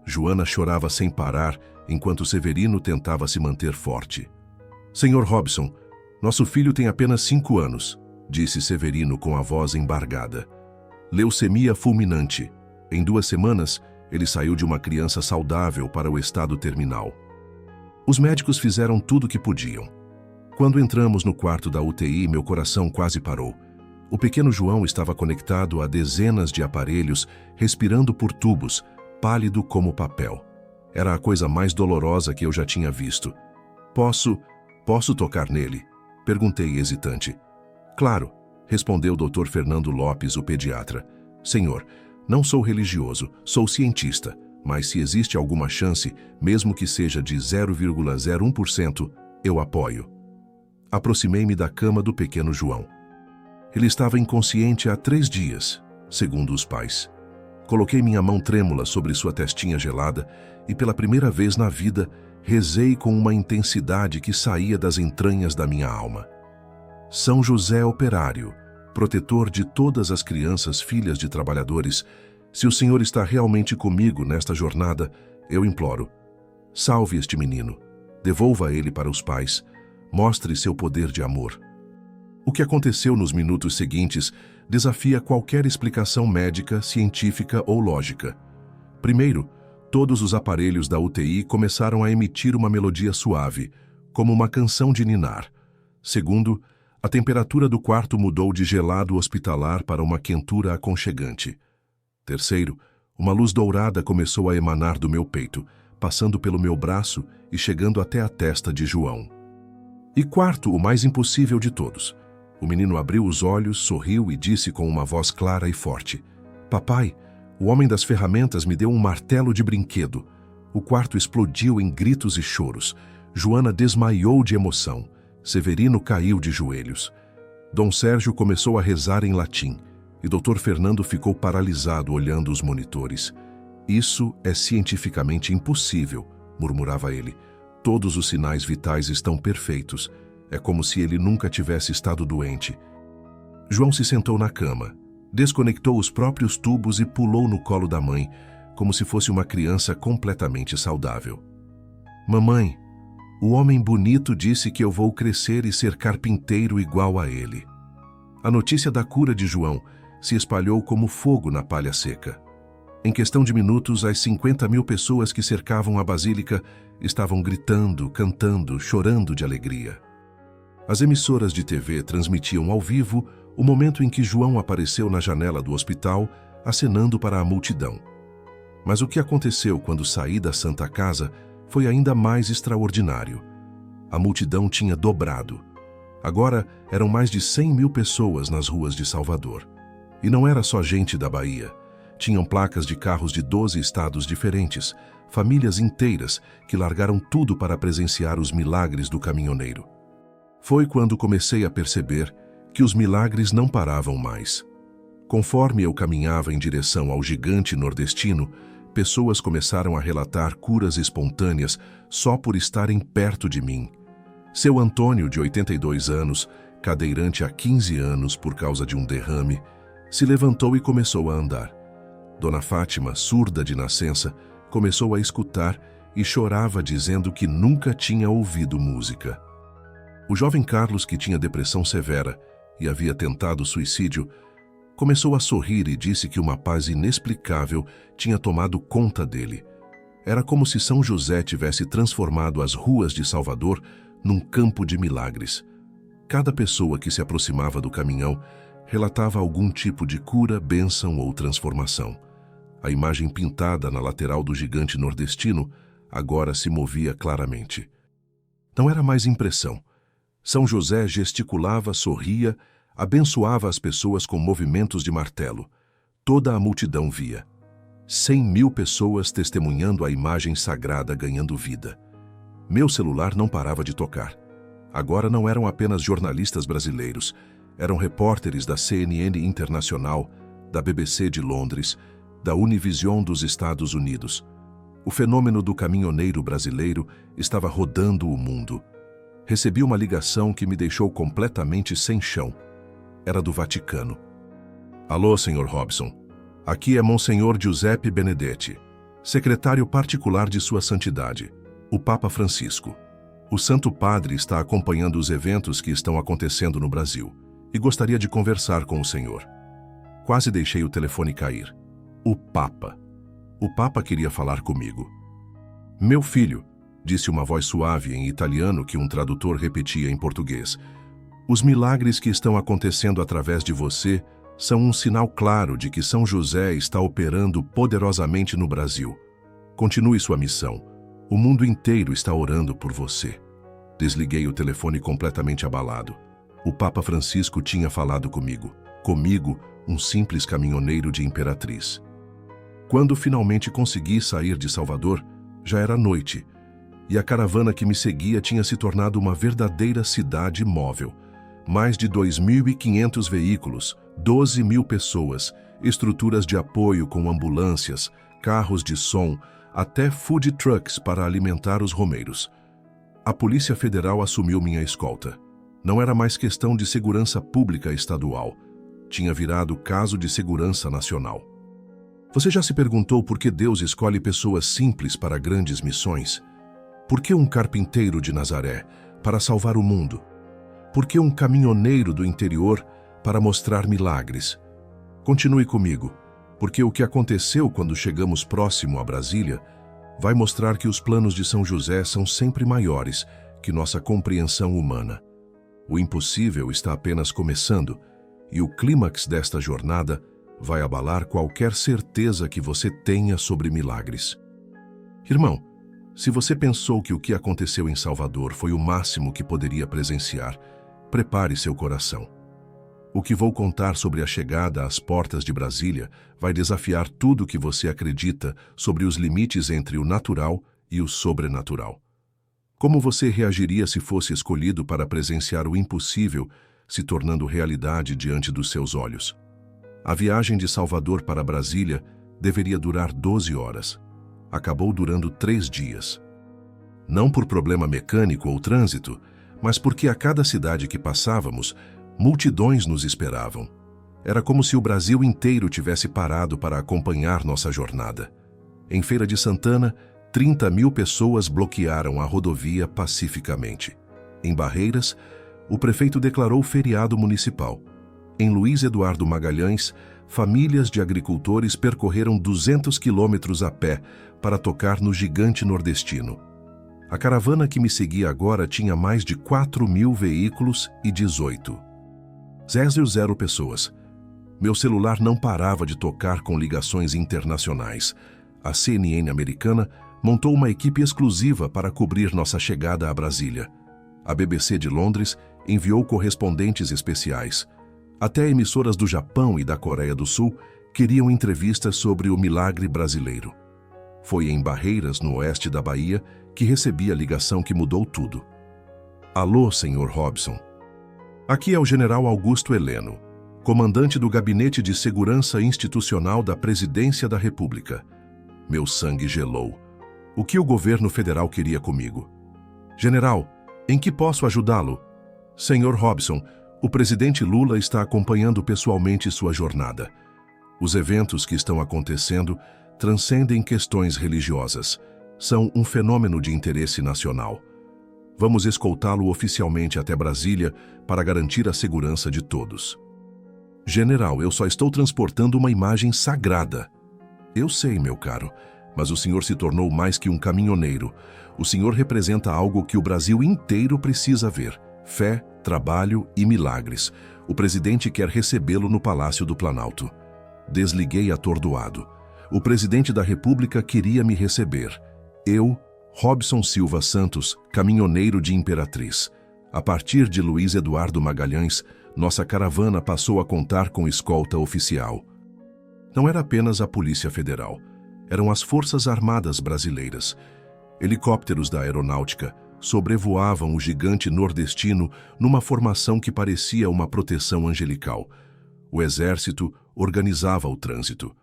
Joana chorava sem parar, enquanto Severino tentava se manter forte. Senhor Robson, nosso filho tem apenas 5 anos, disse Severino com a voz embargada. Leucemia fulminante. Em 2 semanas, ele saiu de uma criança saudável para o estado terminal. Os médicos fizeram tudo o que podiam. Quando entramos no quarto da UTI, meu coração quase parou. O pequeno João estava conectado a dezenas de aparelhos, respirando por tubos, pálido como papel. Era a coisa mais dolorosa que eu já tinha visto. Posso tocar nele? Perguntei hesitante. Claro, respondeu o Dr. Fernando Lopes, o pediatra. Senhor, não sou religioso, sou cientista, mas se existe alguma chance, mesmo que seja de 0,01%, eu apoio. Aproximei-me da cama do pequeno João. Ele estava inconsciente há 3 dias, segundo os pais. Coloquei minha mão trêmula sobre sua testinha gelada e, pela primeira vez na vida, rezei com uma intensidade que saía das entranhas da minha alma. São José operário, protetor de todas as crianças filhas de trabalhadores, se o Senhor está realmente comigo nesta jornada, eu imploro, salve este menino, devolva ele para os pais, mostre seu poder de amor. O que aconteceu nos minutos seguintes desafia qualquer explicação médica, científica ou lógica. Primeiro, todos os aparelhos da UTI começaram a emitir uma melodia suave, como uma canção de ninar. Segundo, a temperatura do quarto mudou de gelado hospitalar para uma quentura aconchegante. Terceiro, uma luz dourada começou a emanar do meu peito, passando pelo meu braço e chegando até a testa de João. E quarto, o mais impossível de todos. O menino abriu os olhos, sorriu e disse com uma voz clara e forte: "Papai, o homem das ferramentas me deu um martelo de brinquedo." O quarto explodiu em gritos e choros. Joana desmaiou de emoção. Severino caiu de joelhos. Dom Sérgio começou a rezar em latim, e Dr. Fernando ficou paralisado olhando os monitores. "Isso é cientificamente impossível", murmurava ele. "Todos os sinais vitais estão perfeitos. É como se ele nunca tivesse estado doente." João se sentou na cama, desconectou os próprios tubos e pulou no colo da mãe, como se fosse uma criança completamente saudável. "Mamãe, o homem bonito disse que eu vou crescer e ser carpinteiro igual a ele." A notícia da cura de João se espalhou como fogo na palha seca. Em questão de minutos, as 50.000 pessoas que cercavam a basílica estavam gritando, cantando, chorando de alegria. As emissoras de TV transmitiam ao vivo o momento em que João apareceu na janela do hospital, acenando para a multidão. Mas o que aconteceu quando saí da Santa Casa foi ainda mais extraordinário. A multidão tinha dobrado. Agora eram mais de 100.000 pessoas nas ruas de Salvador. E não era só gente da Bahia. Tinham placas de carros de 12 estados diferentes, famílias inteiras que largaram tudo para presenciar os milagres do caminhoneiro. Foi quando comecei a perceber que os milagres não paravam mais. Conforme eu caminhava em direção ao gigante nordestino, pessoas começaram a relatar curas espontâneas só por estarem perto de mim. Seu Antônio, de 82 anos, cadeirante há 15 anos por causa de um derrame, se levantou e começou a andar. Dona Fátima, surda de nascença, começou a escutar e chorava dizendo que nunca tinha ouvido música. O jovem Carlos, que tinha depressão severa e havia tentado suicídio, começou a sorrir e disse que uma paz inexplicável tinha tomado conta dele. Era como se São José tivesse transformado as ruas de Salvador num campo de milagres. Cada pessoa que se aproximava do caminhão relatava algum tipo de cura, bênção ou transformação. A imagem pintada na lateral do gigante nordestino agora se movia claramente. Não era mais impressão. São José gesticulava, sorria, abençoava as pessoas com movimentos de martelo. Toda a multidão via. 100.000 pessoas testemunhando a imagem sagrada ganhando vida. Meu celular não parava de tocar. Agora não eram apenas jornalistas brasileiros, eram repórteres da CNN Internacional, da BBC de Londres, da Univision dos Estados Unidos. O fenômeno do caminhoneiro brasileiro estava rodando o mundo. Recebi uma ligação que me deixou completamente sem chão. Era do Vaticano. "Alô, Sr. Robson. Aqui é Monsenhor Giuseppe Benedetti, secretário particular de Sua Santidade, o Papa Francisco. O Santo Padre está acompanhando os eventos que estão acontecendo no Brasil e gostaria de conversar com o senhor." Quase deixei o telefone cair. O Papa. O Papa queria falar comigo. "Meu filho", disse uma voz suave em italiano que um tradutor repetia em português, "os milagres que estão acontecendo através de você são um sinal claro de que São José está operando poderosamente no Brasil. Continue sua missão. O mundo inteiro está orando por você." Desliguei o telefone completamente abalado. O Papa Francisco tinha falado comigo. Comigo, um simples caminhoneiro de Imperatriz. Quando finalmente consegui sair de Salvador, já era noite, e a caravana que me seguia tinha se tornado uma verdadeira cidade móvel. Mais de 2.500 veículos, 12.000 pessoas, estruturas de apoio com ambulâncias, carros de som, até food trucks para alimentar os romeiros. A Polícia Federal assumiu minha escolta. Não era mais questão de segurança pública estadual. Tinha virado caso de segurança nacional. Você já se perguntou por que Deus escolhe pessoas simples para grandes missões? Por que um carpinteiro de Nazaré para salvar o mundo? Por que um caminhoneiro do interior para mostrar milagres? Continue comigo, porque o que aconteceu quando chegamos próximo a Brasília vai mostrar que os planos de São José são sempre maiores que nossa compreensão humana. O impossível está apenas começando, e o clímax desta jornada vai abalar qualquer certeza que você tenha sobre milagres. Irmão, se você pensou que o que aconteceu em Salvador foi o máximo que poderia presenciar, prepare seu coração. O que vou contar sobre a chegada às portas de Brasília vai desafiar tudo o que você acredita sobre os limites entre o natural e o sobrenatural. Como você reagiria se fosse escolhido para presenciar o impossível se tornando realidade diante dos seus olhos? A viagem de Salvador para Brasília deveria durar 12 horas. Acabou durando 3 dias. Não por problema mecânico ou trânsito, mas porque a cada cidade que passávamos, multidões nos esperavam. Era como se o Brasil inteiro tivesse parado para acompanhar nossa jornada. Em Feira de Santana, 30.000 pessoas bloquearam a rodovia pacificamente. Em Barreiras, o prefeito declarou feriado municipal. Em Luiz Eduardo Magalhães, famílias de agricultores percorreram 200 quilômetros a pé para tocar no gigante nordestino. A caravana que me seguia agora tinha mais de 4.000 veículos e 18. 0 pessoas. Meu celular não parava de tocar com ligações internacionais. A CNN americana montou uma equipe exclusiva para cobrir nossa chegada a Brasília. A BBC de Londres enviou correspondentes especiais. Até emissoras do Japão e da Coreia do Sul queriam entrevistas sobre o milagre brasileiro. Foi em Barreiras, no oeste da Bahia, que recebi a ligação que mudou tudo. Alô, Sr. Robson. Aqui é o General Augusto Heleno, comandante do Gabinete de Segurança Institucional da Presidência da República. Meu sangue gelou. O que o governo federal queria comigo? General, em que posso ajudá-lo? Sr. Robson, o presidente Lula está acompanhando pessoalmente sua jornada. Os eventos que estão acontecendo transcendem questões religiosas. São um fenômeno de interesse nacional. Vamos escoltá-lo oficialmente até Brasília para garantir a segurança de todos. General, eu só estou transportando uma imagem sagrada. Eu sei, meu caro, mas o senhor se tornou mais que um caminhoneiro. O senhor representa algo que o Brasil inteiro precisa ver: fé, trabalho e milagres. O presidente quer recebê-lo no Palácio do Planalto. Desliguei atordoado. O presidente da República queria me receber. Eu, Robson Silva Santos, caminhoneiro de Imperatriz. A partir de Luiz Eduardo Magalhães, nossa caravana passou a contar com escolta oficial. Não era apenas a Polícia Federal. Eram as Forças Armadas Brasileiras. Helicópteros da Aeronáutica sobrevoavam o gigante nordestino numa formação que parecia uma proteção angelical. O Exército organizava o trânsito.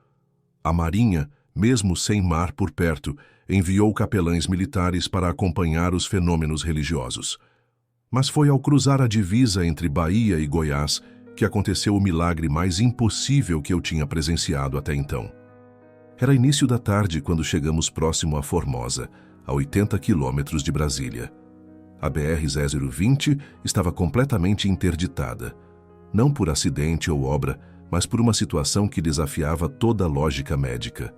A Marinha, mesmo sem mar por perto, enviou capelães militares para acompanhar os fenômenos religiosos. Mas foi ao cruzar a divisa entre Bahia e Goiás que aconteceu o milagre mais impossível que eu tinha presenciado até então. Era início da tarde quando chegamos próximo a Formosa, a 80 quilômetros de Brasília. A BR-020 estava completamente interditada, não por acidente ou obra, mas por uma situação que desafiava toda a lógica médica.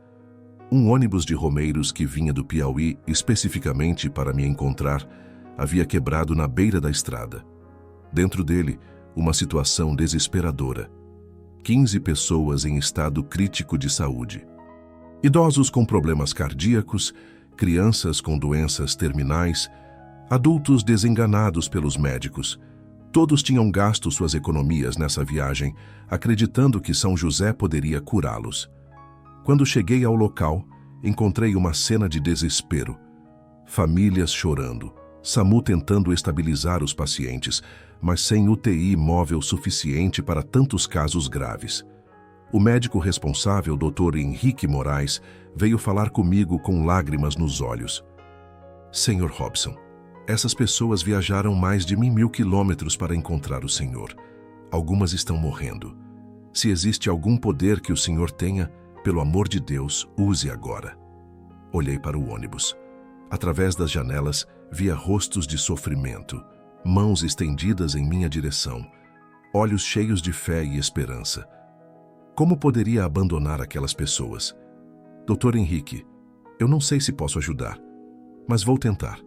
Um ônibus de romeiros que vinha do Piauí especificamente para me encontrar havia quebrado na beira da estrada. Dentro dele, uma situação desesperadora. 15 pessoas em estado crítico de saúde. Idosos com problemas cardíacos, crianças com doenças terminais, adultos desenganados pelos médicos. Todos tinham gasto suas economias nessa viagem, acreditando que São José poderia curá-los. Quando cheguei ao local, encontrei uma cena de desespero. Famílias chorando, SAMU tentando estabilizar os pacientes, mas sem UTI móvel suficiente para tantos casos graves. O médico responsável, Dr. Henrique Moraes, veio falar comigo com lágrimas nos olhos. Sr. Robson, essas pessoas viajaram mais de 1.000 quilômetros para encontrar o Senhor. Algumas estão morrendo. Se existe algum poder que o Senhor tenha, pelo amor de Deus, use agora. Olhei para o ônibus. Através das janelas, via rostos de sofrimento, mãos estendidas em minha direção, olhos cheios de fé e esperança. Como poderia abandonar aquelas pessoas? Dr. Henrique, eu não sei se posso ajudar, mas vou tentar.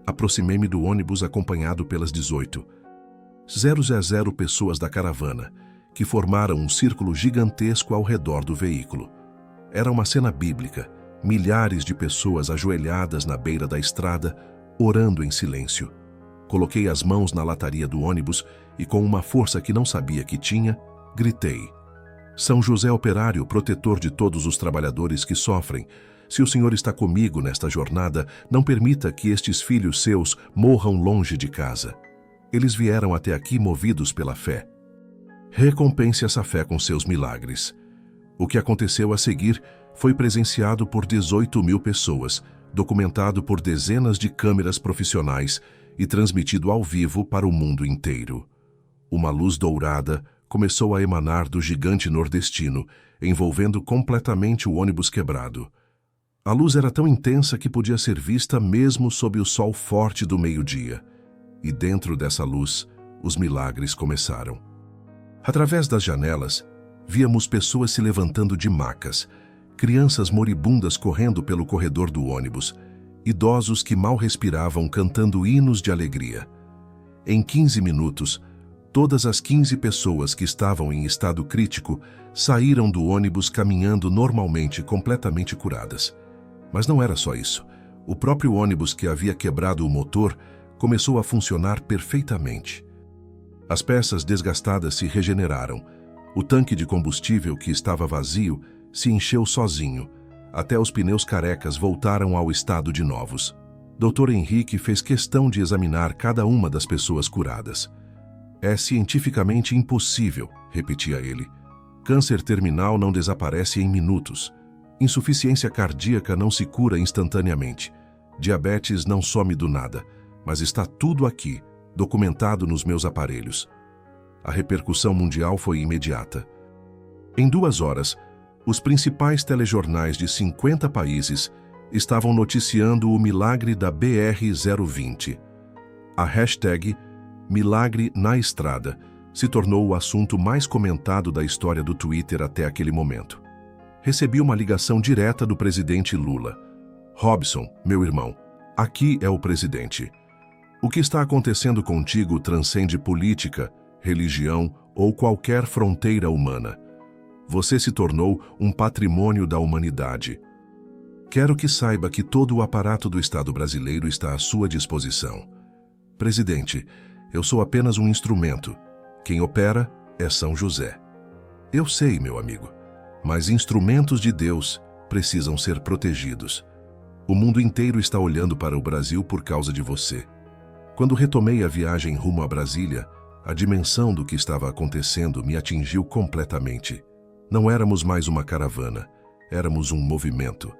Aproximei-me do ônibus acompanhado pelas 18,000 pessoas da caravana, que formaram um círculo gigantesco ao redor do veículo. Era uma cena bíblica, milhares de pessoas ajoelhadas na beira da estrada, orando em silêncio. Coloquei as mãos na lataria do ônibus e, com uma força que não sabia que tinha, gritei: São José Operário, protetor de todos os trabalhadores que sofrem, se o Senhor está comigo nesta jornada, não permita que estes filhos seus morram longe de casa. Eles vieram até aqui movidos pela fé. Recompense essa fé com seus milagres. O que aconteceu a seguir foi presenciado por 18.000 pessoas, documentado por dezenas de câmeras profissionais e transmitido ao vivo para o mundo inteiro. Uma luz dourada começou a emanar do gigante nordestino, envolvendo completamente o ônibus quebrado. A luz era tão intensa que podia ser vista mesmo sob o sol forte do meio-dia. E dentro dessa luz, os milagres começaram. Através das janelas, víamos pessoas se levantando de macas, crianças moribundas correndo pelo corredor do ônibus, idosos que mal respiravam cantando hinos de alegria. Em 15 minutos, todas as 15 pessoas que estavam em estado crítico saíram do ônibus caminhando normalmente, completamente curadas. Mas não era só isso. O próprio ônibus que havia quebrado o motor começou a funcionar perfeitamente. As peças desgastadas se regeneraram. O tanque de combustível que estava vazio se encheu sozinho. Até os pneus carecas voltaram ao estado de novos. Dr. Henrique fez questão de examinar cada uma das pessoas curadas. É cientificamente impossível, repetia ele. Câncer terminal não desaparece em minutos. Insuficiência cardíaca não se cura instantaneamente. Diabetes não some do nada, mas está tudo aqui, documentado nos meus aparelhos. A repercussão mundial foi imediata. Em 2 horas, os principais telejornais de 50 países estavam noticiando o milagre da BR-020. A hashtag Milagre na Estrada se tornou o assunto mais comentado da história do Twitter até aquele momento. Recebi uma ligação direta do presidente Lula. Robson, meu irmão, aqui é o presidente. O que está acontecendo contigo transcende política, religião ou qualquer fronteira humana. Você se tornou um patrimônio da humanidade. Quero que saiba que todo o aparato do Estado brasileiro está à sua disposição. Presidente, eu sou apenas um instrumento. Quem opera é São José. Eu sei, meu amigo, mas instrumentos de Deus precisam ser protegidos. O mundo inteiro está olhando para o Brasil por causa de você. Quando retomei a viagem rumo a Brasília, a dimensão do que estava acontecendo me atingiu completamente. Não éramos mais uma caravana, éramos um movimento.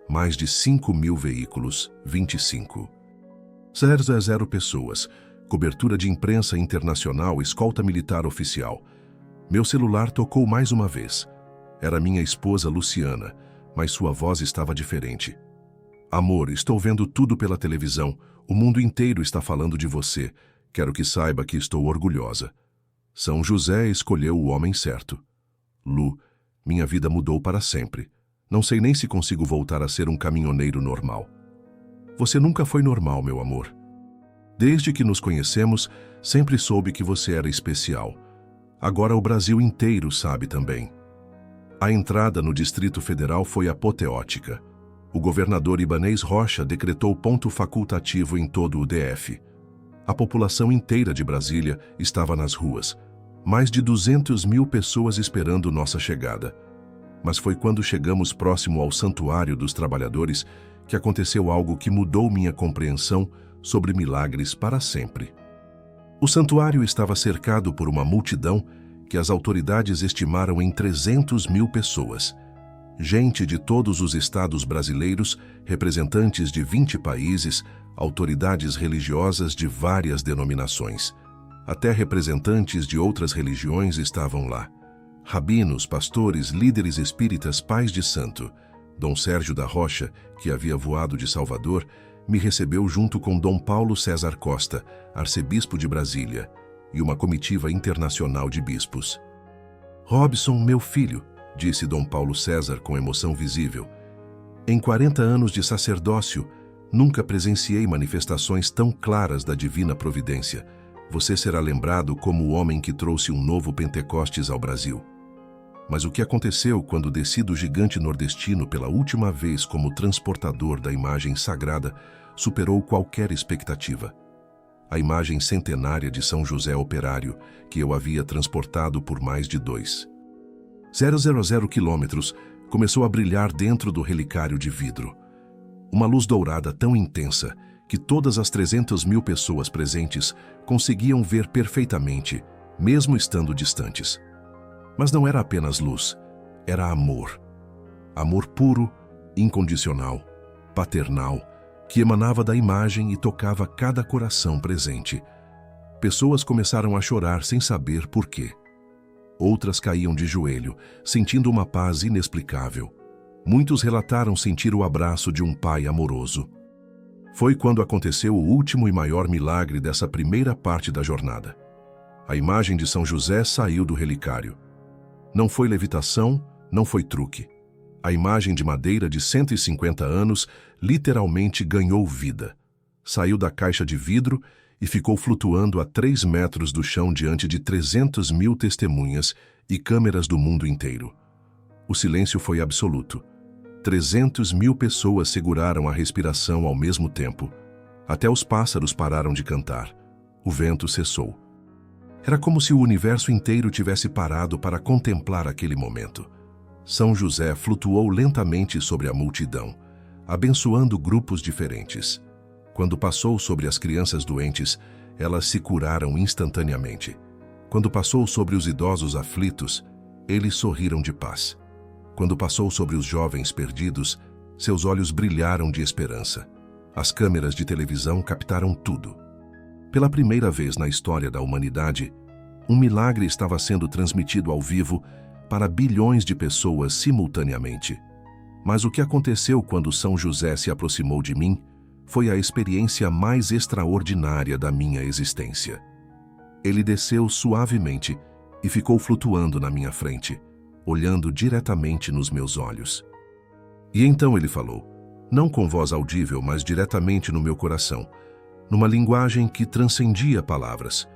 Mais de 5.000 veículos, 25,000 pessoas, cobertura de imprensa internacional, escolta militar oficial. Meu celular tocou mais uma vez. Era minha esposa Luciana, mas sua voz estava diferente. Amor, estou vendo tudo pela televisão. O mundo inteiro está falando de você. Quero que saiba que estou orgulhosa. São José escolheu o homem certo. Lu, minha vida mudou para sempre. Não sei nem se consigo voltar a ser um caminhoneiro normal. Você nunca foi normal, meu amor. Desde que nos conhecemos, sempre soube que você era especial. Agora o Brasil inteiro sabe também. A entrada no Distrito Federal foi apoteótica. O governador Ibanez Rocha decretou ponto facultativo em todo o DF. A população inteira de Brasília estava nas ruas. Mais de 200.000 pessoas esperando nossa chegada. Mas foi quando chegamos próximo ao Santuário dos Trabalhadores que aconteceu algo que mudou minha compreensão sobre milagres para sempre. O santuário estava cercado por uma multidão que as autoridades estimaram em 300.000 pessoas. Gente de todos os estados brasileiros, representantes de 20 países, autoridades religiosas de várias denominações. Até representantes de outras religiões estavam lá. Rabinos, pastores, líderes espíritas, pais de santo. Dom Sérgio da Rocha, que havia voado de Salvador, me recebeu junto com Dom Paulo César Costa, arcebispo de Brasília, e uma comitiva internacional de bispos. Robson, meu filho, disse Dom Paulo César com emoção visível, em 40 anos de sacerdócio, Nunca presenciei manifestações tão claras da divina providência. Você será lembrado como o homem que trouxe um novo Pentecostes ao Brasil. Mas o que aconteceu quando desci do gigante nordestino pela última vez como transportador da imagem sagrada superou qualquer expectativa. A imagem centenária de São José Operário, que eu havia transportado por mais de 2,000 quilômetros, começou a brilhar dentro do relicário de vidro. Uma luz dourada tão intensa que todas as 300.000 pessoas presentes conseguiam ver perfeitamente, mesmo estando distantes. Mas não era apenas luz, era amor. Amor puro, incondicional, paternal, que emanava da imagem e tocava cada coração presente. Pessoas começaram a chorar sem saber por quê. Outras caíam de joelho, sentindo uma paz inexplicável. Muitos relataram sentir o abraço de um pai amoroso. Foi quando aconteceu o último e maior milagre dessa primeira parte da jornada. A imagem de São José saiu do relicário. Não foi levitação, não foi truque. A imagem de madeira de 150 anos literalmente ganhou vida. Saiu da caixa de vidro e ficou flutuando a 3 metros do chão diante de 300.000 testemunhas e câmeras do mundo inteiro. O silêncio foi absoluto. 300.000 pessoas seguraram a respiração ao mesmo tempo. Até os pássaros pararam de cantar. O vento cessou. Era como se o universo inteiro tivesse parado para contemplar aquele momento. São José flutuou lentamente sobre a multidão, abençoando grupos diferentes. Quando passou sobre as crianças doentes, elas se curaram instantaneamente. Quando passou sobre os idosos aflitos, eles sorriram de paz. Quando passou sobre os jovens perdidos, seus olhos brilharam de esperança. As câmeras de televisão captaram tudo. Pela primeira vez na história da humanidade, um milagre estava sendo transmitido ao vivo para bilhões de pessoas simultaneamente. Mas o que aconteceu quando São José se aproximou de mim foi a experiência mais extraordinária da minha existência. Ele desceu suavemente e ficou flutuando na minha frente, olhando diretamente nos meus olhos. E então ele falou, não com voz audível, mas diretamente no meu coração, numa linguagem que transcendia palavras.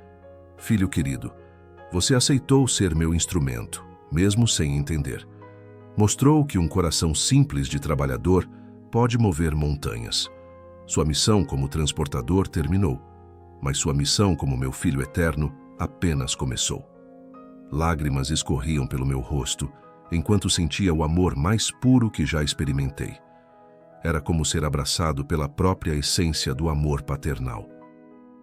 Filho querido, você aceitou ser meu instrumento, mesmo sem entender. Mostrou que um coração simples de trabalhador pode mover montanhas. Sua missão como transportador terminou, mas sua missão como meu filho eterno apenas começou. Lágrimas escorriam pelo meu rosto, enquanto sentia o amor mais puro que já experimentei. Era como ser abraçado pela própria essência do amor paternal.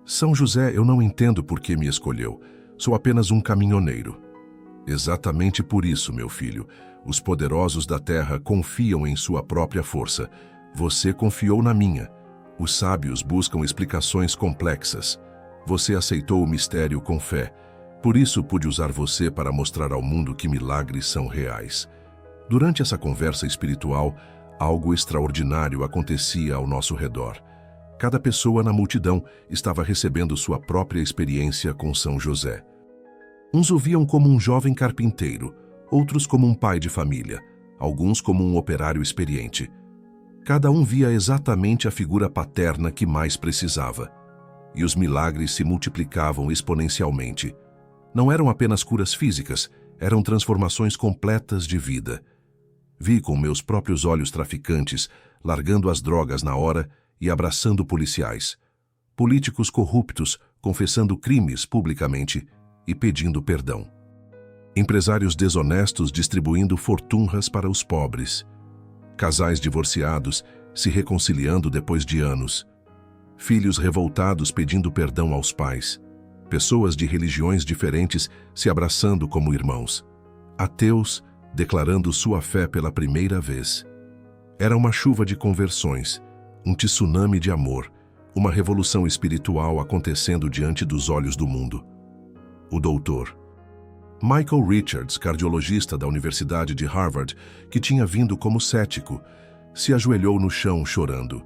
São José, eu não entendo por que me escolheu. Sou apenas um caminhoneiro. Exatamente por isso, meu filho, os poderosos da terra confiam em sua própria força. Você confiou na minha. Os sábios buscam explicações complexas. Você aceitou o mistério com fé. Por isso pude usar você para mostrar ao mundo que milagres são reais. Durante essa conversa espiritual, algo extraordinário acontecia ao nosso redor. Cada pessoa na multidão estava recebendo sua própria experiência com São José. Uns o viam como um jovem carpinteiro, outros como um pai de família, alguns como um operário experiente. Cada um via exatamente a figura paterna que mais precisava. E os milagres se multiplicavam exponencialmente. Não eram apenas curas físicas, eram transformações completas de vida. Vi com meus próprios olhos traficantes, largando as drogas na hora e abraçando policiais. Políticos corruptos, confessando crimes publicamente e pedindo perdão. Empresários desonestos distribuindo fortunas para os pobres. Casais divorciados se reconciliando depois de anos. Filhos revoltados pedindo perdão aos pais. Pessoas de religiões diferentes se abraçando como irmãos. Ateus declarando sua fé pela primeira vez. Era uma chuva de conversões, um tsunami de amor, uma revolução espiritual acontecendo diante dos olhos do mundo. O doutor Michael Richards, cardiologista da Universidade de Harvard, que tinha vindo como cético, se ajoelhou no chão chorando.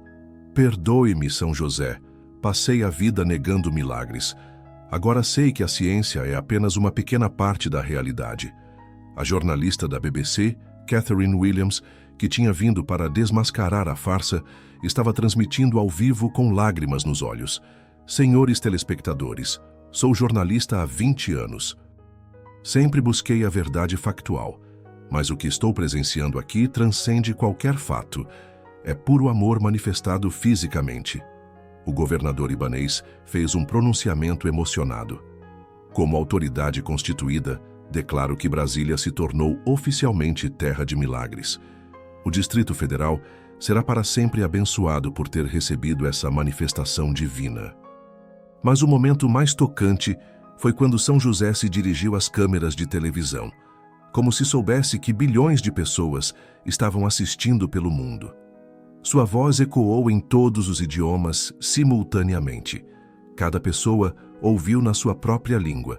Perdoe-me, São José, passei a vida negando milagres. Agora sei que a ciência é apenas uma pequena parte da realidade. A jornalista da BBC, Catherine Williams, que tinha vindo para desmascarar a farsa, estava transmitindo ao vivo com lágrimas nos olhos. Senhores telespectadores, sou jornalista há 20 anos. Sempre busquei a verdade factual, mas o que estou presenciando aqui transcende qualquer fato. É puro amor manifestado fisicamente. O governador ibanês fez um pronunciamento emocionado. Como autoridade constituída, declaro que Brasília se tornou oficialmente terra de milagres. O Distrito Federal será para sempre abençoado por ter recebido essa manifestação divina. Mas o momento mais tocante foi quando São José se dirigiu às câmeras de televisão, como se soubesse que bilhões de pessoas estavam assistindo pelo mundo. Sua voz ecoou em todos os idiomas simultaneamente. Cada pessoa ouviu na sua própria língua.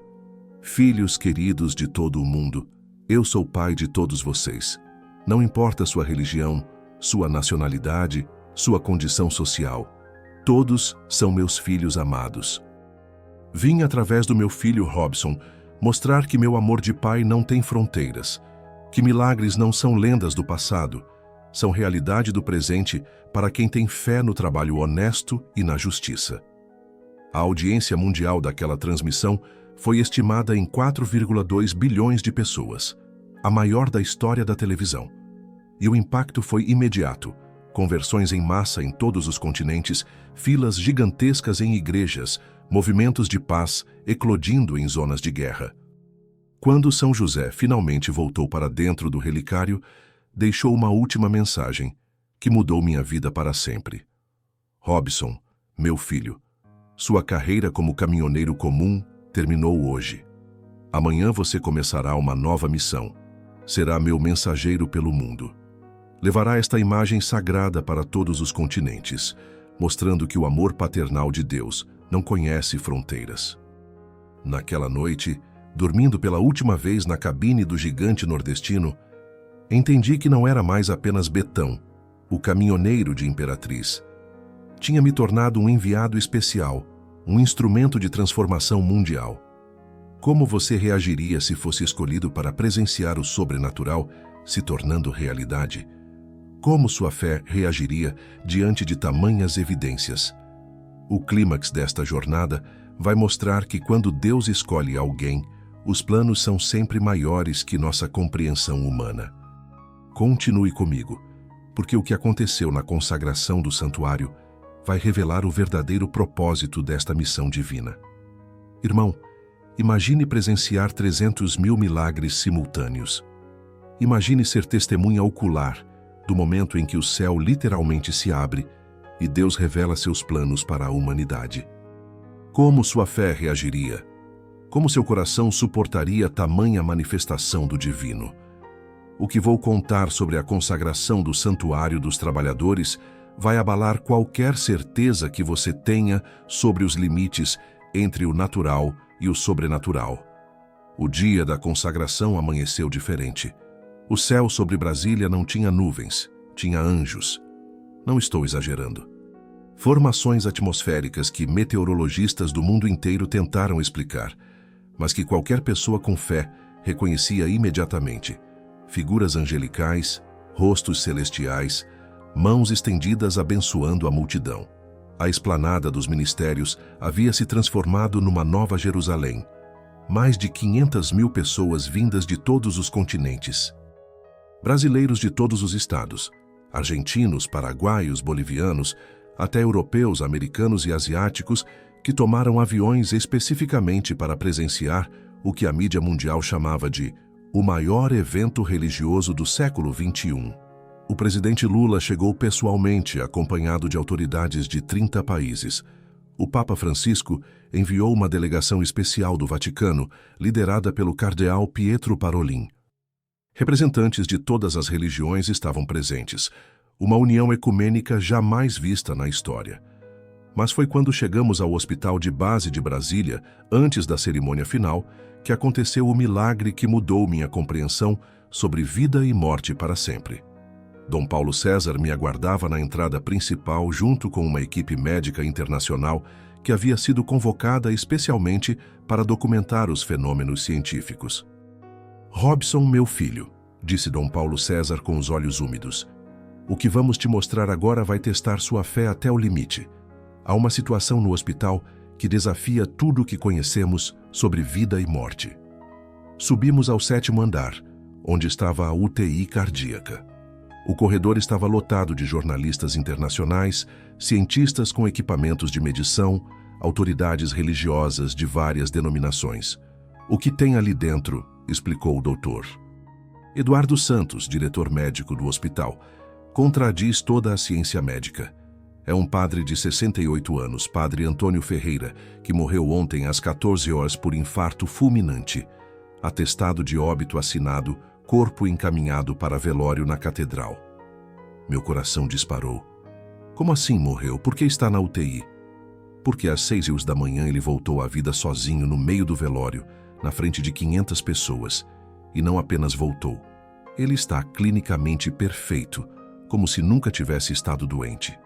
Filhos queridos de todo o mundo, eu sou pai de todos vocês. Não importa sua religião, sua nacionalidade, sua condição social. Todos são meus filhos amados. Vim através do meu filho Robson mostrar que meu amor de pai não tem fronteiras, que milagres não são lendas do passado, são realidade do presente para quem tem fé no trabalho honesto e na justiça. A audiência mundial daquela transmissão foi estimada em 4,2 bilhões de pessoas, a maior da história da televisão. E o impacto foi imediato. Conversões em massa em todos os continentes, filas gigantescas em igrejas, movimentos de paz eclodindo em zonas de guerra. Quando São José finalmente voltou para dentro do relicário, deixou uma última mensagem que mudou minha vida para sempre. Robson, meu filho, sua carreira como caminhoneiro comum terminou hoje. Amanhã você começará uma nova missão. Será meu mensageiro pelo mundo. Levará esta imagem sagrada para todos os continentes, mostrando que o amor paternal de Deus não conhece fronteiras. Naquela noite, dormindo pela última vez na cabine do gigante nordestino, entendi que não era mais apenas Betão, o caminhoneiro de Imperatriz. Tinha me tornado um enviado especial, um instrumento de transformação mundial. Como você reagiria se fosse escolhido para presenciar o sobrenatural se tornando realidade? Como sua fé reagiria diante de tamanhas evidências? O clímax desta jornada vai mostrar que quando Deus escolhe alguém, os planos são sempre maiores que nossa compreensão humana. Continue comigo, porque o que aconteceu na consagração do santuário vai revelar o verdadeiro propósito desta missão divina. Irmão, imagine presenciar 300 mil milagres simultâneos. Imagine ser testemunha ocular do momento em que o céu literalmente se abre e Deus revela seus planos para a humanidade. Como sua fé reagiria? Como seu coração suportaria tamanha manifestação do divino? O que vou contar sobre a consagração do Santuário dos Trabalhadores vai abalar qualquer certeza que você tenha sobre os limites entre o natural e o sobrenatural. O dia da consagração amanheceu diferente. O céu sobre Brasília não tinha nuvens, tinha anjos. Não estou exagerando. Formações atmosféricas que meteorologistas do mundo inteiro tentaram explicar, mas que qualquer pessoa com fé reconhecia imediatamente. Figuras angelicais, rostos celestiais, mãos estendidas abençoando a multidão. A esplanada dos ministérios havia se transformado numa nova Jerusalém. Mais de 500 mil pessoas vindas de todos os continentes. Brasileiros de todos os estados, argentinos, paraguaios, bolivianos, até europeus, americanos e asiáticos que tomaram aviões especificamente para presenciar o que a mídia mundial chamava de o maior evento religioso do século XXI. O presidente Lula chegou pessoalmente, acompanhado de autoridades de 30 países. O Papa Francisco enviou uma delegação especial do Vaticano, liderada pelo cardeal Pietro Parolin. Representantes de todas as religiões estavam presentes, uma união ecumênica jamais vista na história. Mas foi quando chegamos ao Hospital de Base de Brasília, antes da cerimônia final, que aconteceu o milagre que mudou minha compreensão sobre vida e morte para sempre. Dom Paulo César me aguardava na entrada principal junto com uma equipe médica internacional que havia sido convocada especialmente para documentar os fenômenos científicos. Robson, meu filho, disse Dom Paulo César com os olhos úmidos. O que vamos te mostrar agora vai testar sua fé até o limite. Há uma situação no hospital que desafia tudo o que conhecemos sobre vida e morte. Subimos ao 7º andar, onde estava a UTI cardíaca. O corredor estava lotado de jornalistas internacionais, cientistas com equipamentos de medição, autoridades religiosas de várias denominações. O que tem ali dentro, explicou o doutor. Eduardo Santos, diretor médico do hospital, contradiz toda a ciência médica. É um padre de 68 anos, padre Antônio Ferreira, que morreu ontem às 14 horas por infarto fulminante. Atestado de óbito assinado, corpo encaminhado para velório na catedral. Meu coração disparou. Como assim morreu? Por que está na UTI? Porque às 6 da manhã ele voltou à vida sozinho no meio do velório, na frente de 500 pessoas. E não apenas voltou. Ele está clinicamente perfeito, como se nunca tivesse estado doente.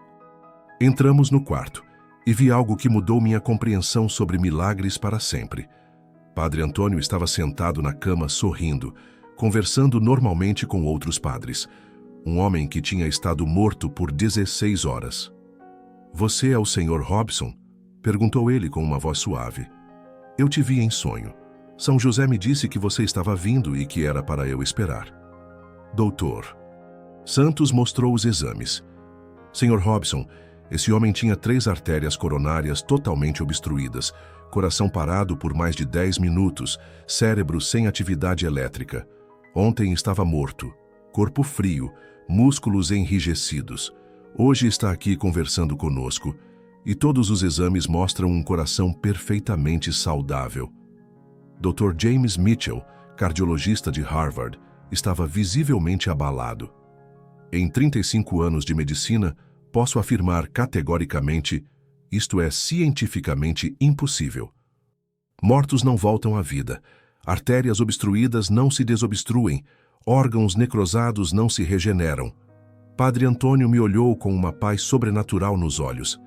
Entramos no quarto e vi algo que mudou minha compreensão sobre milagres para sempre. Padre Antônio estava sentado na cama sorrindo, conversando normalmente com outros padres. Um homem que tinha estado morto por 16 horas. "Você é o Sr. Robson?" perguntou ele com uma voz suave. "Eu te vi em sonho. São José me disse que você estava vindo e que era para eu esperar." "Doutor." Santos mostrou os exames. "Sr. Robson, esse homem tinha 3 artérias coronárias totalmente obstruídas, coração parado por mais de 10 minutos, cérebro sem atividade elétrica. Ontem estava morto, corpo frio, músculos enrijecidos. Hoje está aqui conversando conosco e todos os exames mostram um coração perfeitamente saudável." Dr. James Mitchell, cardiologista de Harvard, estava visivelmente abalado. "Em 35 anos de medicina, posso afirmar categoricamente, isto é cientificamente impossível. Mortos não voltam à vida, artérias obstruídas não se desobstruem, órgãos necrosados não se regeneram." Padre Antônio me olhou com uma paz sobrenatural nos olhos.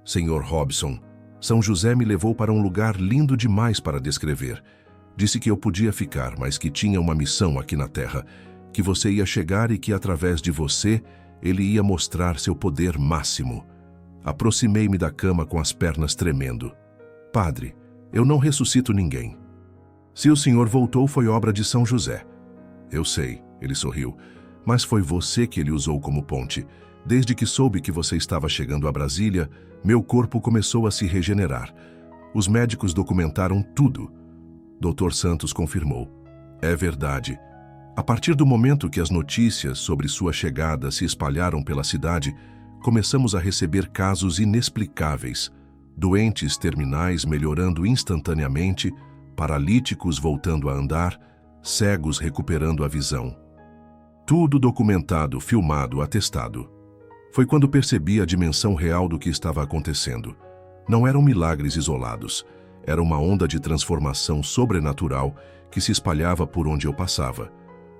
"Sr. Robson, São José me levou para um lugar lindo demais para descrever. Disse que eu podia ficar, mas que tinha uma missão aqui na Terra, que você ia chegar e que através de você ele ia mostrar seu poder máximo." Aproximei-me da cama com as pernas tremendo. "Padre, eu não ressuscito ninguém. Se o senhor voltou foi obra de São José." "Eu sei," ele sorriu, "mas foi você que ele usou como ponte. Desde que soube que você estava chegando a Brasília, meu corpo começou a se regenerar. Os médicos documentaram tudo." Dr. Santos confirmou. "É verdade. A partir do momento que as notícias sobre sua chegada se espalharam pela cidade, começamos a receber casos inexplicáveis. Doentes terminais melhorando instantaneamente, paralíticos voltando a andar, cegos recuperando a visão. Tudo documentado, filmado, atestado. Foi quando percebi a dimensão real do que estava acontecendo. Não eram milagres isolados. Era uma onda de transformação sobrenatural que se espalhava por onde eu passava,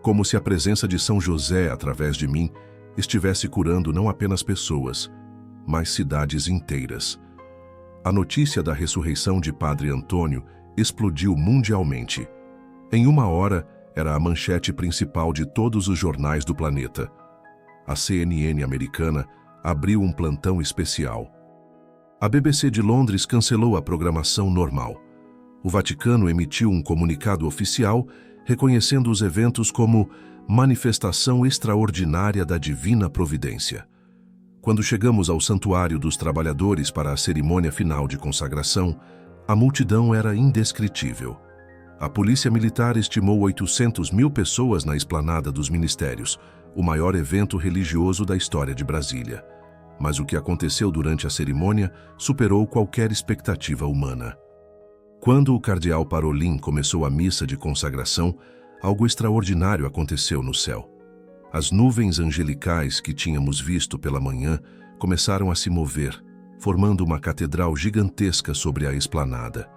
como se a presença de São José, através de mim, estivesse curando não apenas pessoas, mas cidades inteiras. A notícia da ressurreição de Padre Antônio explodiu mundialmente. Em 1 hora, era a manchete principal de todos os jornais do planeta. A CNN americana abriu um plantão especial. A BBC de Londres cancelou a programação normal. O Vaticano emitiu um comunicado oficial reconhecendo os eventos como manifestação extraordinária da divina providência. Quando chegamos ao Santuário dos Trabalhadores para a cerimônia final de consagração, a multidão era indescritível. A Polícia Militar estimou 800.000 pessoas na esplanada dos Ministérios, o maior evento religioso da história de Brasília. Mas o que aconteceu durante a cerimônia superou qualquer expectativa humana. Quando o cardeal Parolin começou a missa de consagração, algo extraordinário aconteceu no céu. As nuvens angelicais que tínhamos visto pela manhã começaram a se mover, formando uma catedral gigantesca sobre a esplanada.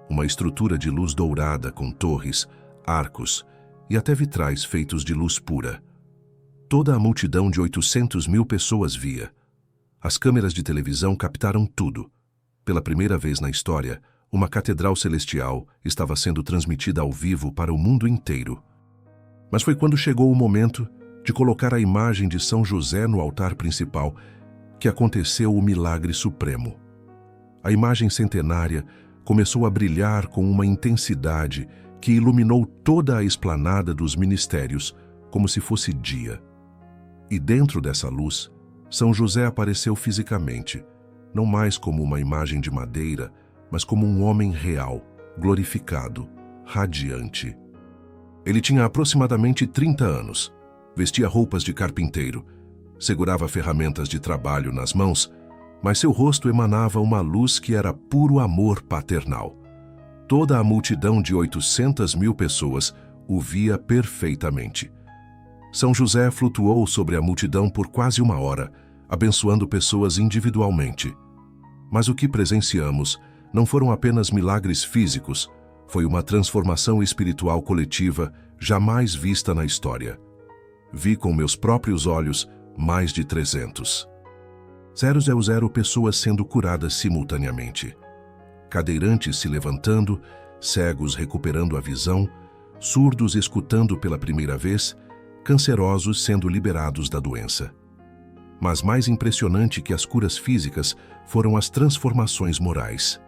Uma estrutura de luz dourada com torres, arcos e até vitrais feitos de luz pura. Toda a multidão de 800.000 pessoas via. As câmeras de televisão captaram tudo. Pela primeira vez na história, uma catedral celestial estava sendo transmitida ao vivo para o mundo inteiro. Mas foi quando chegou o momento de colocar a imagem de São José no altar principal que aconteceu o milagre supremo. A imagem centenária começou a brilhar com uma intensidade que iluminou toda a esplanada dos ministérios como se fosse dia. E dentro dessa luz, São José apareceu fisicamente, não mais como uma imagem de madeira, mas como um homem real, glorificado, radiante. Ele tinha aproximadamente 30 anos, vestia roupas de carpinteiro, segurava ferramentas de trabalho nas mãos, mas seu rosto emanava uma luz que era puro amor paternal. Toda a multidão de 800.000 pessoas o via perfeitamente. São José flutuou sobre a multidão por quase uma hora, abençoando pessoas individualmente. Mas o que presenciamos não foram apenas milagres físicos, foi uma transformação espiritual coletiva jamais vista na história. Vi com meus próprios olhos mais de 300. 000 pessoas sendo curadas simultaneamente. Cadeirantes se levantando, cegos recuperando a visão, surdos escutando pela primeira vez, cancerosos sendo liberados da doença. Mas mais impressionante que as curas físicas foram as transformações morais.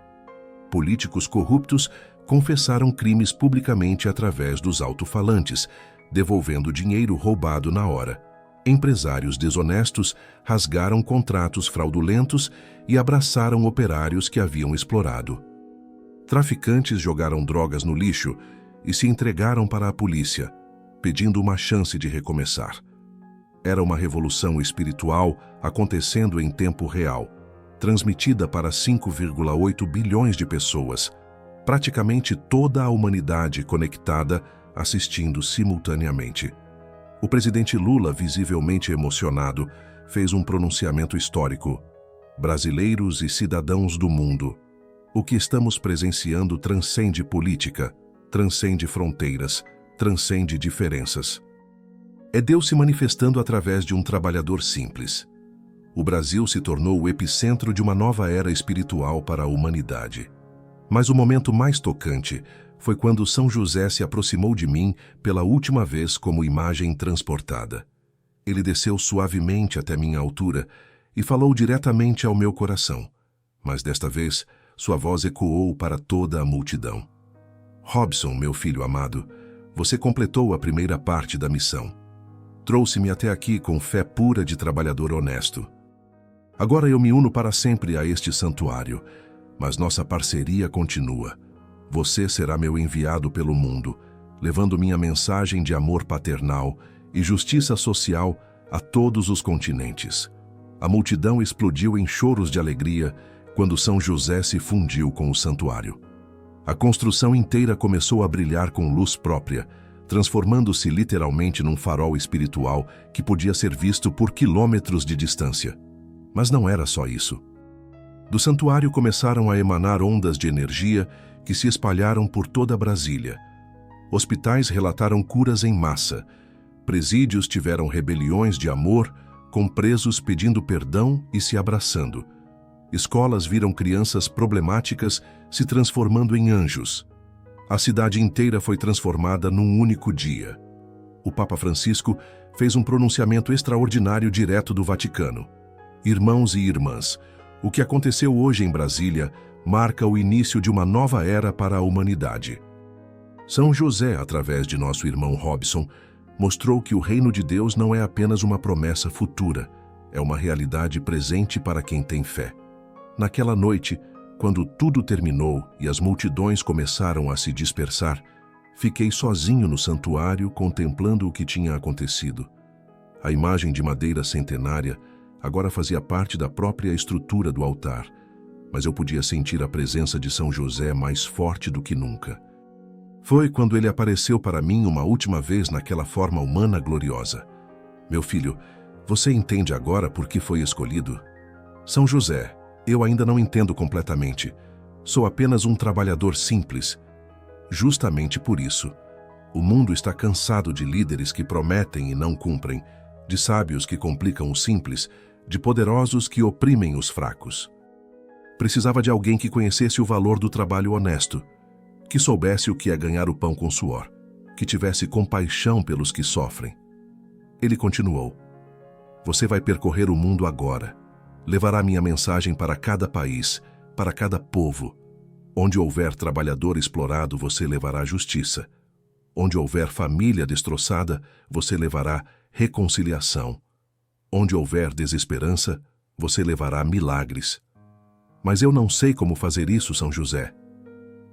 Políticos corruptos confessaram crimes publicamente através dos alto-falantes, devolvendo dinheiro roubado na hora. Empresários desonestos rasgaram contratos fraudulentos e abraçaram operários que haviam explorado. Traficantes jogaram drogas no lixo e se entregaram para a polícia, pedindo uma chance de recomeçar. Era uma revolução espiritual acontecendo em tempo real, transmitida para 5,8 bilhões de pessoas, praticamente toda a humanidade conectada, assistindo simultaneamente. O presidente Lula, visivelmente emocionado, fez um pronunciamento histórico. Brasileiros e cidadãos do mundo, o que estamos presenciando transcende política, transcende fronteiras, transcende diferenças. É Deus se manifestando através de um trabalhador simples. O Brasil se tornou o epicentro de uma nova era espiritual para a humanidade. Mas o momento mais tocante foi quando São José se aproximou de mim pela última vez como imagem transportada. Ele desceu suavemente até minha altura e falou diretamente ao meu coração, mas desta vez sua voz ecoou para toda a multidão. Robson, meu filho amado, você completou a primeira parte da missão. Trouxe-me até aqui com fé pura de trabalhador honesto. Agora eu me uno para sempre a este santuário, mas nossa parceria continua. Você será meu enviado pelo mundo, levando minha mensagem de amor paternal e justiça social a todos os continentes. A multidão explodiu em choros de alegria quando São José se fundiu com o santuário. A construção inteira começou a brilhar com luz própria, transformando-se literalmente num farol espiritual que podia ser visto por quilômetros de distância. Mas não era só isso. Do santuário começaram a emanar ondas de energia que se espalharam por toda Brasília. Hospitais relataram curas em massa. Presídios tiveram rebeliões de amor, com presos pedindo perdão e se abraçando. Escolas viram crianças problemáticas se transformando em anjos. A cidade inteira foi transformada num único dia. O Papa Francisco fez um pronunciamento extraordinário direto do Vaticano. Irmãos e irmãs, o que aconteceu hoje em Brasília marca o início de uma nova era para a humanidade. São José, através de nosso irmão Robson, mostrou que o reino de Deus não é apenas uma promessa futura, é uma realidade presente para quem tem fé. Naquela noite, quando tudo terminou e as multidões começaram a se dispersar, fiquei sozinho no santuário contemplando o que tinha acontecido. A imagem de madeira centenária agora fazia parte da própria estrutura do altar, mas eu podia sentir a presença de São José mais forte do que nunca. Foi quando ele apareceu para mim uma última vez naquela forma humana gloriosa. Meu filho, você entende agora por que foi escolhido? São José, eu ainda não entendo completamente. Sou apenas um trabalhador simples. Justamente por isso, o mundo está cansado de líderes que prometem e não cumprem, de sábios que complicam o simples, de poderosos que oprimem os fracos. Precisava de alguém que conhecesse o valor do trabalho honesto, que soubesse o que é ganhar o pão com suor. que tivesse compaixão pelos que sofrem. Ele continuou: Você vai percorrer o mundo agora. Levará minha mensagem para cada país, para cada povo. Onde houver trabalhador explorado, você levará justiça. Onde houver família destroçada, você levará reconciliação. Onde houver desesperança, você levará milagres. Mas eu não sei como fazer isso, São José.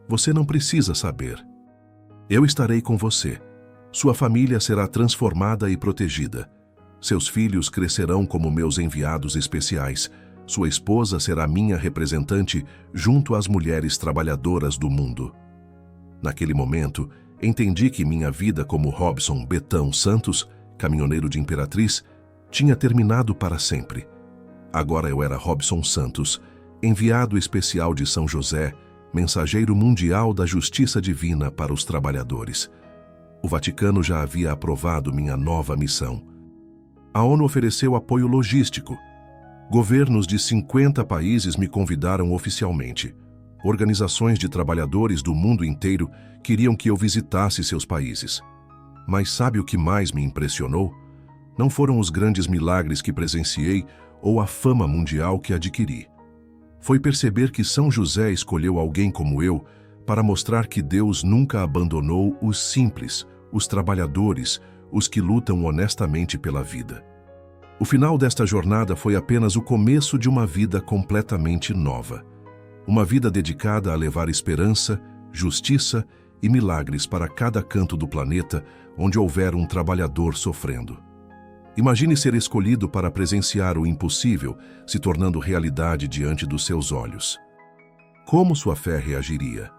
Você não precisa saber. Eu estarei com você. Sua família será transformada e protegida. Seus filhos crescerão como meus enviados especiais. Sua esposa será minha representante junto às mulheres trabalhadoras do mundo. Naquele momento, entendi que minha vida como Robson Betão Santos, caminhoneiro de Imperatriz, tinha terminado para sempre. Agora eu era Robson Santos, enviado especial de São José, mensageiro mundial da justiça divina para os trabalhadores. O Vaticano já havia aprovado minha nova missão. A ONU ofereceu apoio logístico. Governos de 50 países me convidaram oficialmente. Organizações de trabalhadores do mundo inteiro queriam que eu visitasse seus países. Mas sabe o que mais me impressionou? Não foram os grandes milagres que presenciei ou a fama mundial que adquiri. Foi perceber que São José escolheu alguém como eu para mostrar que Deus nunca abandonou os simples, os trabalhadores, os que lutam honestamente pela vida. O final desta jornada foi apenas o começo de uma vida completamente nova. Uma vida dedicada a levar esperança, justiça e milagres para cada canto do planeta onde houver um trabalhador sofrendo. Imagine ser escolhido para presenciar o impossível se tornando realidade diante dos seus olhos. Como sua fé reagiria?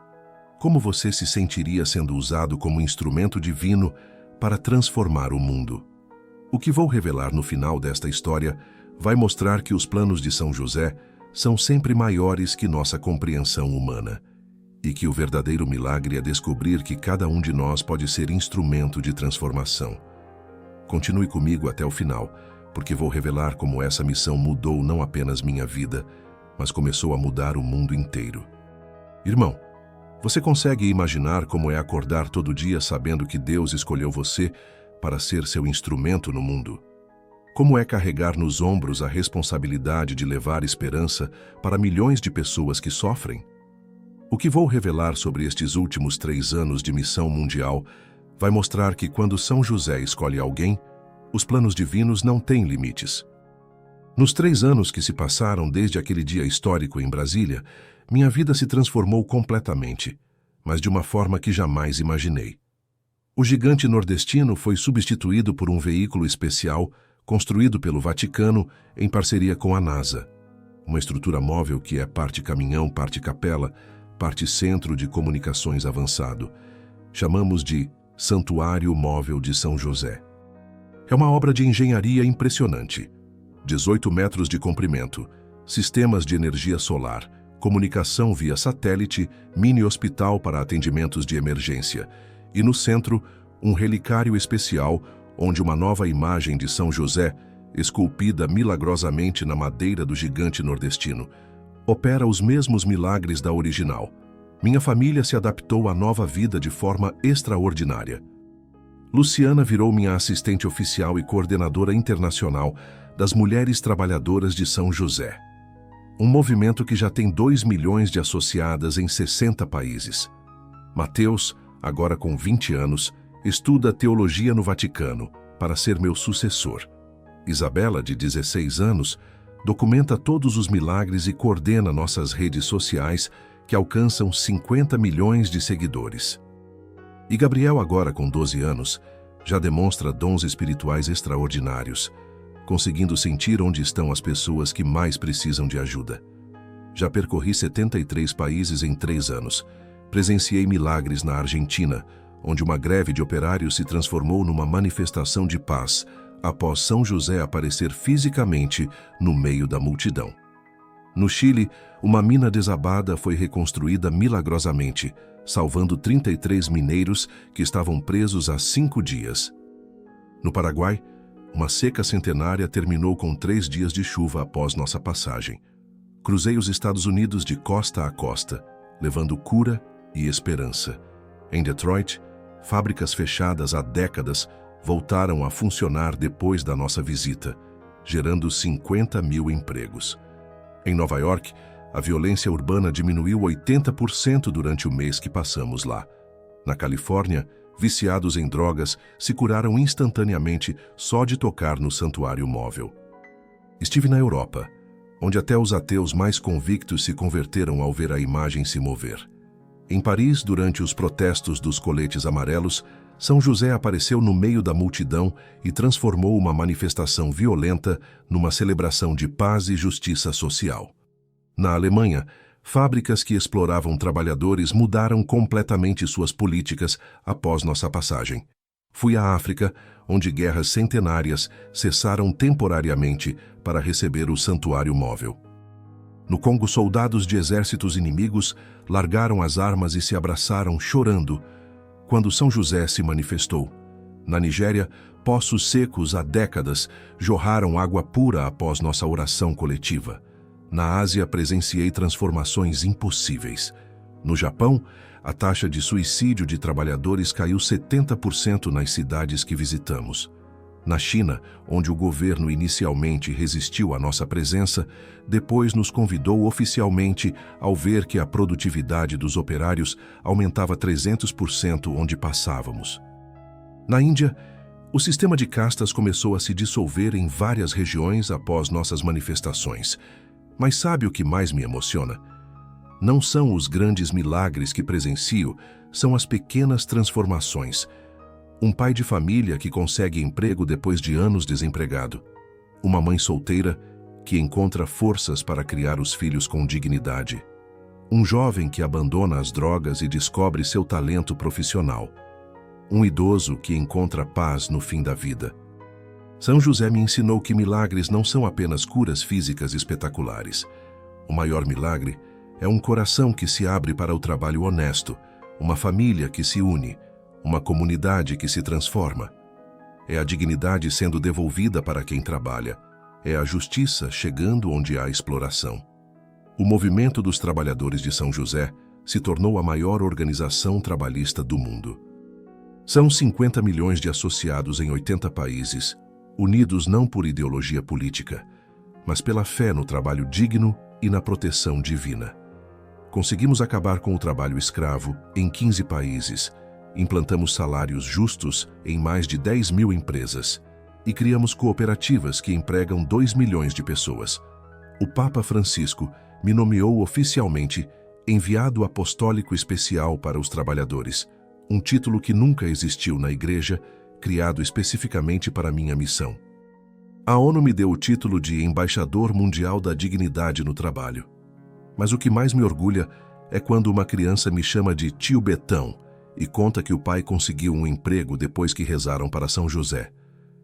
Como você se sentiria sendo usado como instrumento divino para transformar o mundo? O que vou revelar no final desta história vai mostrar que os planos de São José são sempre maiores que nossa compreensão humana, e que o verdadeiro milagre é descobrir que cada um de nós pode ser instrumento de transformação. Continue comigo até o final, porque vou revelar como essa missão mudou não apenas minha vida, mas começou a mudar o mundo inteiro. Irmão, você consegue imaginar como é acordar todo dia sabendo que Deus escolheu você para ser seu instrumento no mundo? Como é carregar nos ombros a responsabilidade de levar esperança para milhões de pessoas que sofrem? O que vou revelar sobre estes últimos 3 anos de missão mundial vai mostrar que quando São José escolhe alguém, os planos divinos não têm limites. Nos 3 anos que se passaram desde aquele dia histórico em Brasília, minha vida se transformou completamente, mas de uma forma que jamais imaginei. O gigante nordestino foi substituído por um veículo especial construído pelo Vaticano em parceria com a NASA. Uma estrutura móvel que é parte caminhão, parte capela, parte centro de comunicações avançado. Chamamos de Santuário Móvel de São José. É uma obra de engenharia impressionante. 18 metros de comprimento, sistemas de energia solar, comunicação via satélite, mini-hospital para atendimentos de emergência e, no centro, um relicário especial onde uma nova imagem de São José, esculpida milagrosamente na madeira do gigante nordestino, opera os mesmos milagres da original. Minha família se adaptou à nova vida de forma extraordinária. Luciana virou minha assistente oficial e coordenadora internacional das Mulheres Trabalhadoras de São José. Um movimento que já tem 2 milhões de associadas em 60 países. Mateus, agora com 20 anos, estuda teologia no Vaticano para ser meu sucessor. Isabela, de 16 anos, documenta todos os milagres e coordena nossas redes sociais que alcançam 50 milhões de seguidores. E Gabriel, agora com 12 anos, já demonstra dons espirituais extraordinários, conseguindo sentir onde estão as pessoas que mais precisam de ajuda. Já percorri 73 países em 3 anos. Presenciei milagres na Argentina, onde uma greve de operários se transformou numa manifestação de paz, após São José aparecer fisicamente no meio da multidão. No Chile, uma mina desabada foi reconstruída milagrosamente, salvando 33 mineiros que estavam presos há 5 dias. No Paraguai, uma seca centenária terminou com 3 dias de chuva após nossa passagem. Cruzei os Estados Unidos de costa a costa, levando cura e esperança. Em Detroit, Fábricas fechadas há décadas voltaram a funcionar depois da nossa visita, gerando 50 mil empregos. Em Nova York, a violência urbana diminuiu 80% durante o mês que passamos lá. Na Califórnia, viciados em drogas se curaram instantaneamente só de tocar no santuário móvel. Estive na Europa, onde até os ateus mais convictos se converteram ao ver a imagem se mover. Em Paris, durante os protestos dos coletes amarelos, São José apareceu no meio da multidão e transformou uma manifestação violenta numa celebração de paz e justiça social. Na Alemanha, fábricas que exploravam trabalhadores mudaram completamente suas políticas após nossa passagem. Fui à África, onde guerras centenárias cessaram temporariamente para receber o santuário móvel. No Congo, soldados de exércitos inimigos largaram as armas e se abraçaram chorando quando São José se manifestou. Na Nigéria, poços secos há décadas jorraram água pura após nossa oração coletiva. Na Ásia, presenciei transformações impossíveis. No Japão, a taxa de suicídio de trabalhadores caiu 70% nas cidades que visitamos. Na China, onde o governo inicialmente resistiu à nossa presença, depois nos convidou oficialmente ao ver que a produtividade dos operários aumentava 300% onde passávamos. Na Índia, o sistema de castas começou a se dissolver em várias regiões após nossas manifestações. Mas sabe o que mais me emociona? Não são os grandes milagres que presencio, são as pequenas transformações. Um pai de família que consegue emprego depois de anos desempregado. Uma mãe solteira que encontra forças para criar os filhos com dignidade. Um jovem que abandona as drogas e descobre seu talento profissional. Um idoso que encontra paz no fim da vida. São José me ensinou que milagres não são apenas curas físicas espetaculares. O maior milagre é um coração que se abre para o trabalho honesto, uma família que se une, uma comunidade que se transforma. É a dignidade sendo devolvida para quem trabalha. É a justiça chegando onde há exploração. O Movimento dos Trabalhadores de São José se tornou a maior organização trabalhista do mundo. São 50 milhões de associados em 80 países, unidos não por ideologia política, mas pela fé no trabalho digno e na proteção divina. Conseguimos acabar com o trabalho escravo em 15 países, implantamos salários justos em mais de 10 mil empresas e criamos cooperativas que empregam 2 milhões de pessoas. O Papa Francisco me nomeou oficialmente enviado apostólico especial para os trabalhadores, um título que nunca existiu na Igreja, criado especificamente para minha missão. A ONU me deu o título de Embaixador Mundial da Dignidade no Trabalho. Mas o que mais me orgulha é quando uma criança me chama de tio Betão e conta que o pai conseguiu um emprego depois que rezaram para São José.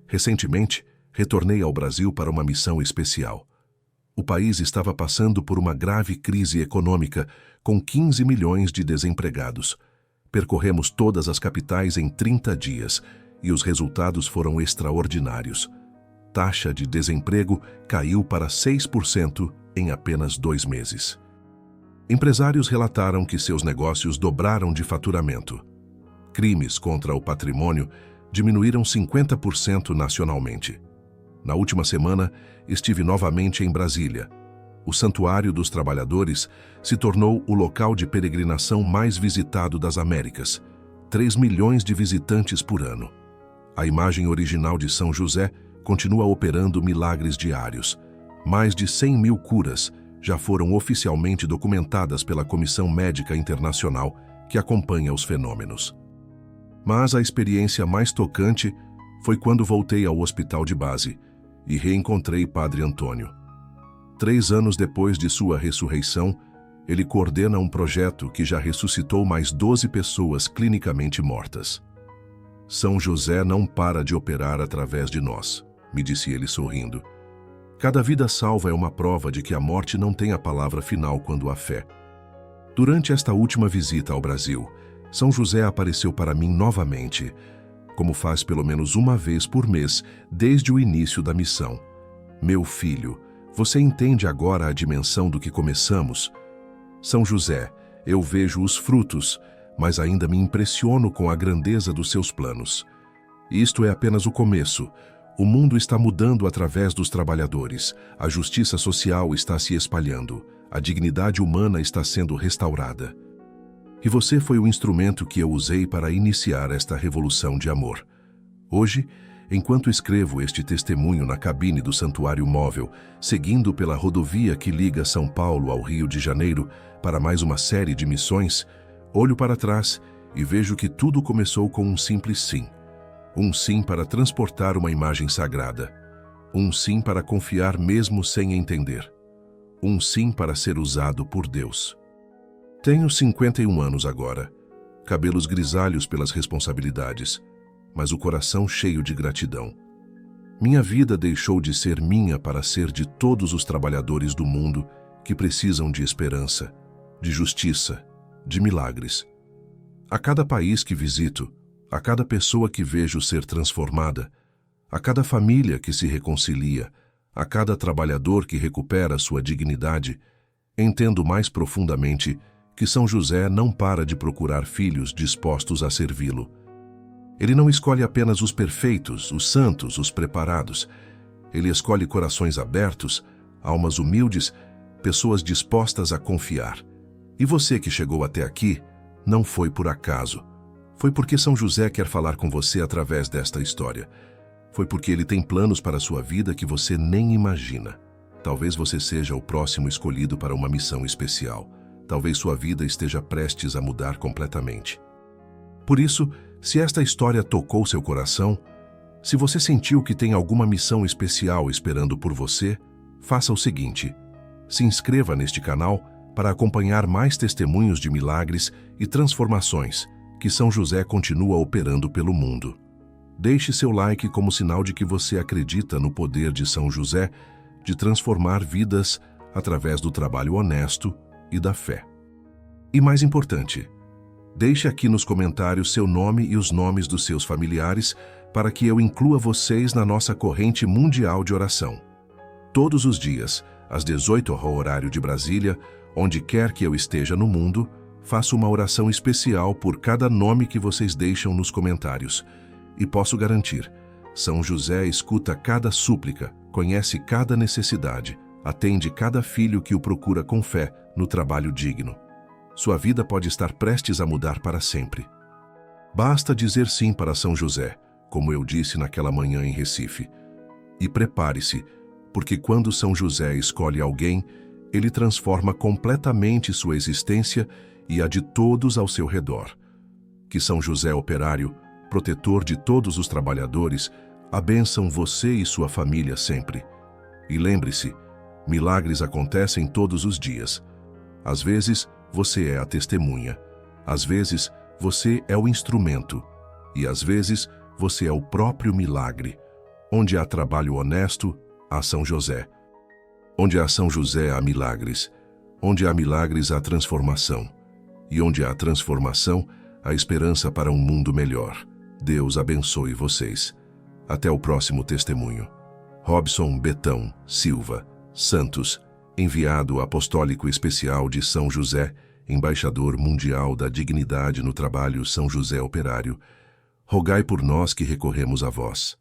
Recentemente, retornei ao Brasil para uma missão especial. O país estava passando por uma grave crise econômica, com 15 milhões de desempregados. Percorremos todas as capitais em 30 dias e os resultados foram extraordinários. Taxa de desemprego caiu para 6% em apenas 2 meses. Empresários relataram que seus negócios dobraram de faturamento. Crimes contra o patrimônio diminuíram 50% nacionalmente. Na última semana, estive novamente em Brasília. O Santuário dos Trabalhadores se tornou o local de peregrinação mais visitado das Américas. 3 milhões de visitantes por ano. A imagem original de São José continua operando milagres diários. Mais de 100 mil curas já foram oficialmente documentadas pela Comissão Médica Internacional, que acompanha os fenômenos. Mas a experiência mais tocante foi quando voltei ao hospital de base e reencontrei Padre Antônio. 3 anos depois de sua ressurreição, ele coordena um projeto que já ressuscitou mais 12 pessoas clinicamente mortas. São José não para de operar através de nós, me disse ele sorrindo. Cada vida salva é uma prova de que a morte não tem a palavra final quando há fé. Durante esta última visita ao Brasil, São José apareceu para mim novamente, como faz pelo menos uma vez por mês desde o início da missão. Meu filho, você entende agora a dimensão do que começamos? São José, eu vejo os frutos, mas ainda me impressiono com a grandeza dos seus planos. Isto é apenas o começo. O mundo está mudando através dos trabalhadores. A justiça social está se espalhando. A dignidade humana está sendo restaurada. E você foi o instrumento que eu usei para iniciar esta revolução de amor. Hoje, enquanto escrevo este testemunho na cabine do Santuário Móvel, seguindo pela rodovia que liga São Paulo ao Rio de Janeiro para mais uma série de missões, olho para trás e vejo que tudo começou com um simples sim. Um sim para transportar uma imagem sagrada. Um sim para confiar mesmo sem entender. Um sim para ser usado por Deus. Tenho 51 anos agora, cabelos grisalhos pelas responsabilidades, mas o coração cheio de gratidão. Minha vida deixou de ser minha para ser de todos os trabalhadores do mundo que precisam de esperança, de justiça, de milagres. A cada país que visito, a cada pessoa que vejo ser transformada, a cada família que se reconcilia, a cada trabalhador que recupera sua dignidade, entendo mais profundamente que São José não para de procurar filhos dispostos a servi-lo. Ele não escolhe apenas os perfeitos, os santos, os preparados. Ele escolhe corações abertos, almas humildes, pessoas dispostas a confiar. E você que chegou até aqui, não foi por acaso. Foi porque São José quer falar com você através desta história. Foi porque ele tem planos para a sua vida que você nem imagina. Talvez você seja o próximo escolhido para uma missão especial. Talvez sua vida esteja prestes a mudar completamente. Por isso, se esta história tocou seu coração, se você sentiu que tem alguma missão especial esperando por você, faça o seguinte: se inscreva neste canal para acompanhar mais testemunhos de milagres e transformações que São José continua operando pelo mundo. Deixe seu like como sinal de que você acredita no poder de São José de transformar vidas através do trabalho honesto e da fé. E mais importante, deixe aqui nos comentários seu nome e os nomes dos seus familiares para que eu inclua vocês na nossa corrente mundial de oração. Todos os dias, às 18h, horário de Brasília, onde quer que eu esteja no mundo, faço uma oração especial por cada nome que vocês deixam nos comentários. E posso garantir, São José escuta cada súplica, conhece cada necessidade, atende cada filho que o procura com fé no trabalho digno. Sua vida pode estar prestes a mudar para sempre. Basta dizer sim para São José, como eu disse naquela manhã em Recife. E prepare-se, porque quando São José escolhe alguém, ele transforma completamente sua existência e a de todos ao seu redor. Que São José operário, protetor de todos os trabalhadores, abençam você e sua família sempre. E lembre-se, milagres acontecem todos os dias. Às vezes, você é a testemunha. Às vezes, você é o instrumento. E às vezes, você é o próprio milagre. Onde há trabalho honesto, há São José. Onde há São José, há milagres. Onde há milagres, há transformação. E onde há transformação, há esperança para um mundo melhor. Deus abençoe vocês. Até o próximo testemunho. Robson Betão Silva Santos, enviado apostólico especial de São José, embaixador mundial da dignidade no trabalho São José Operário, rogai por nós que recorremos a vós.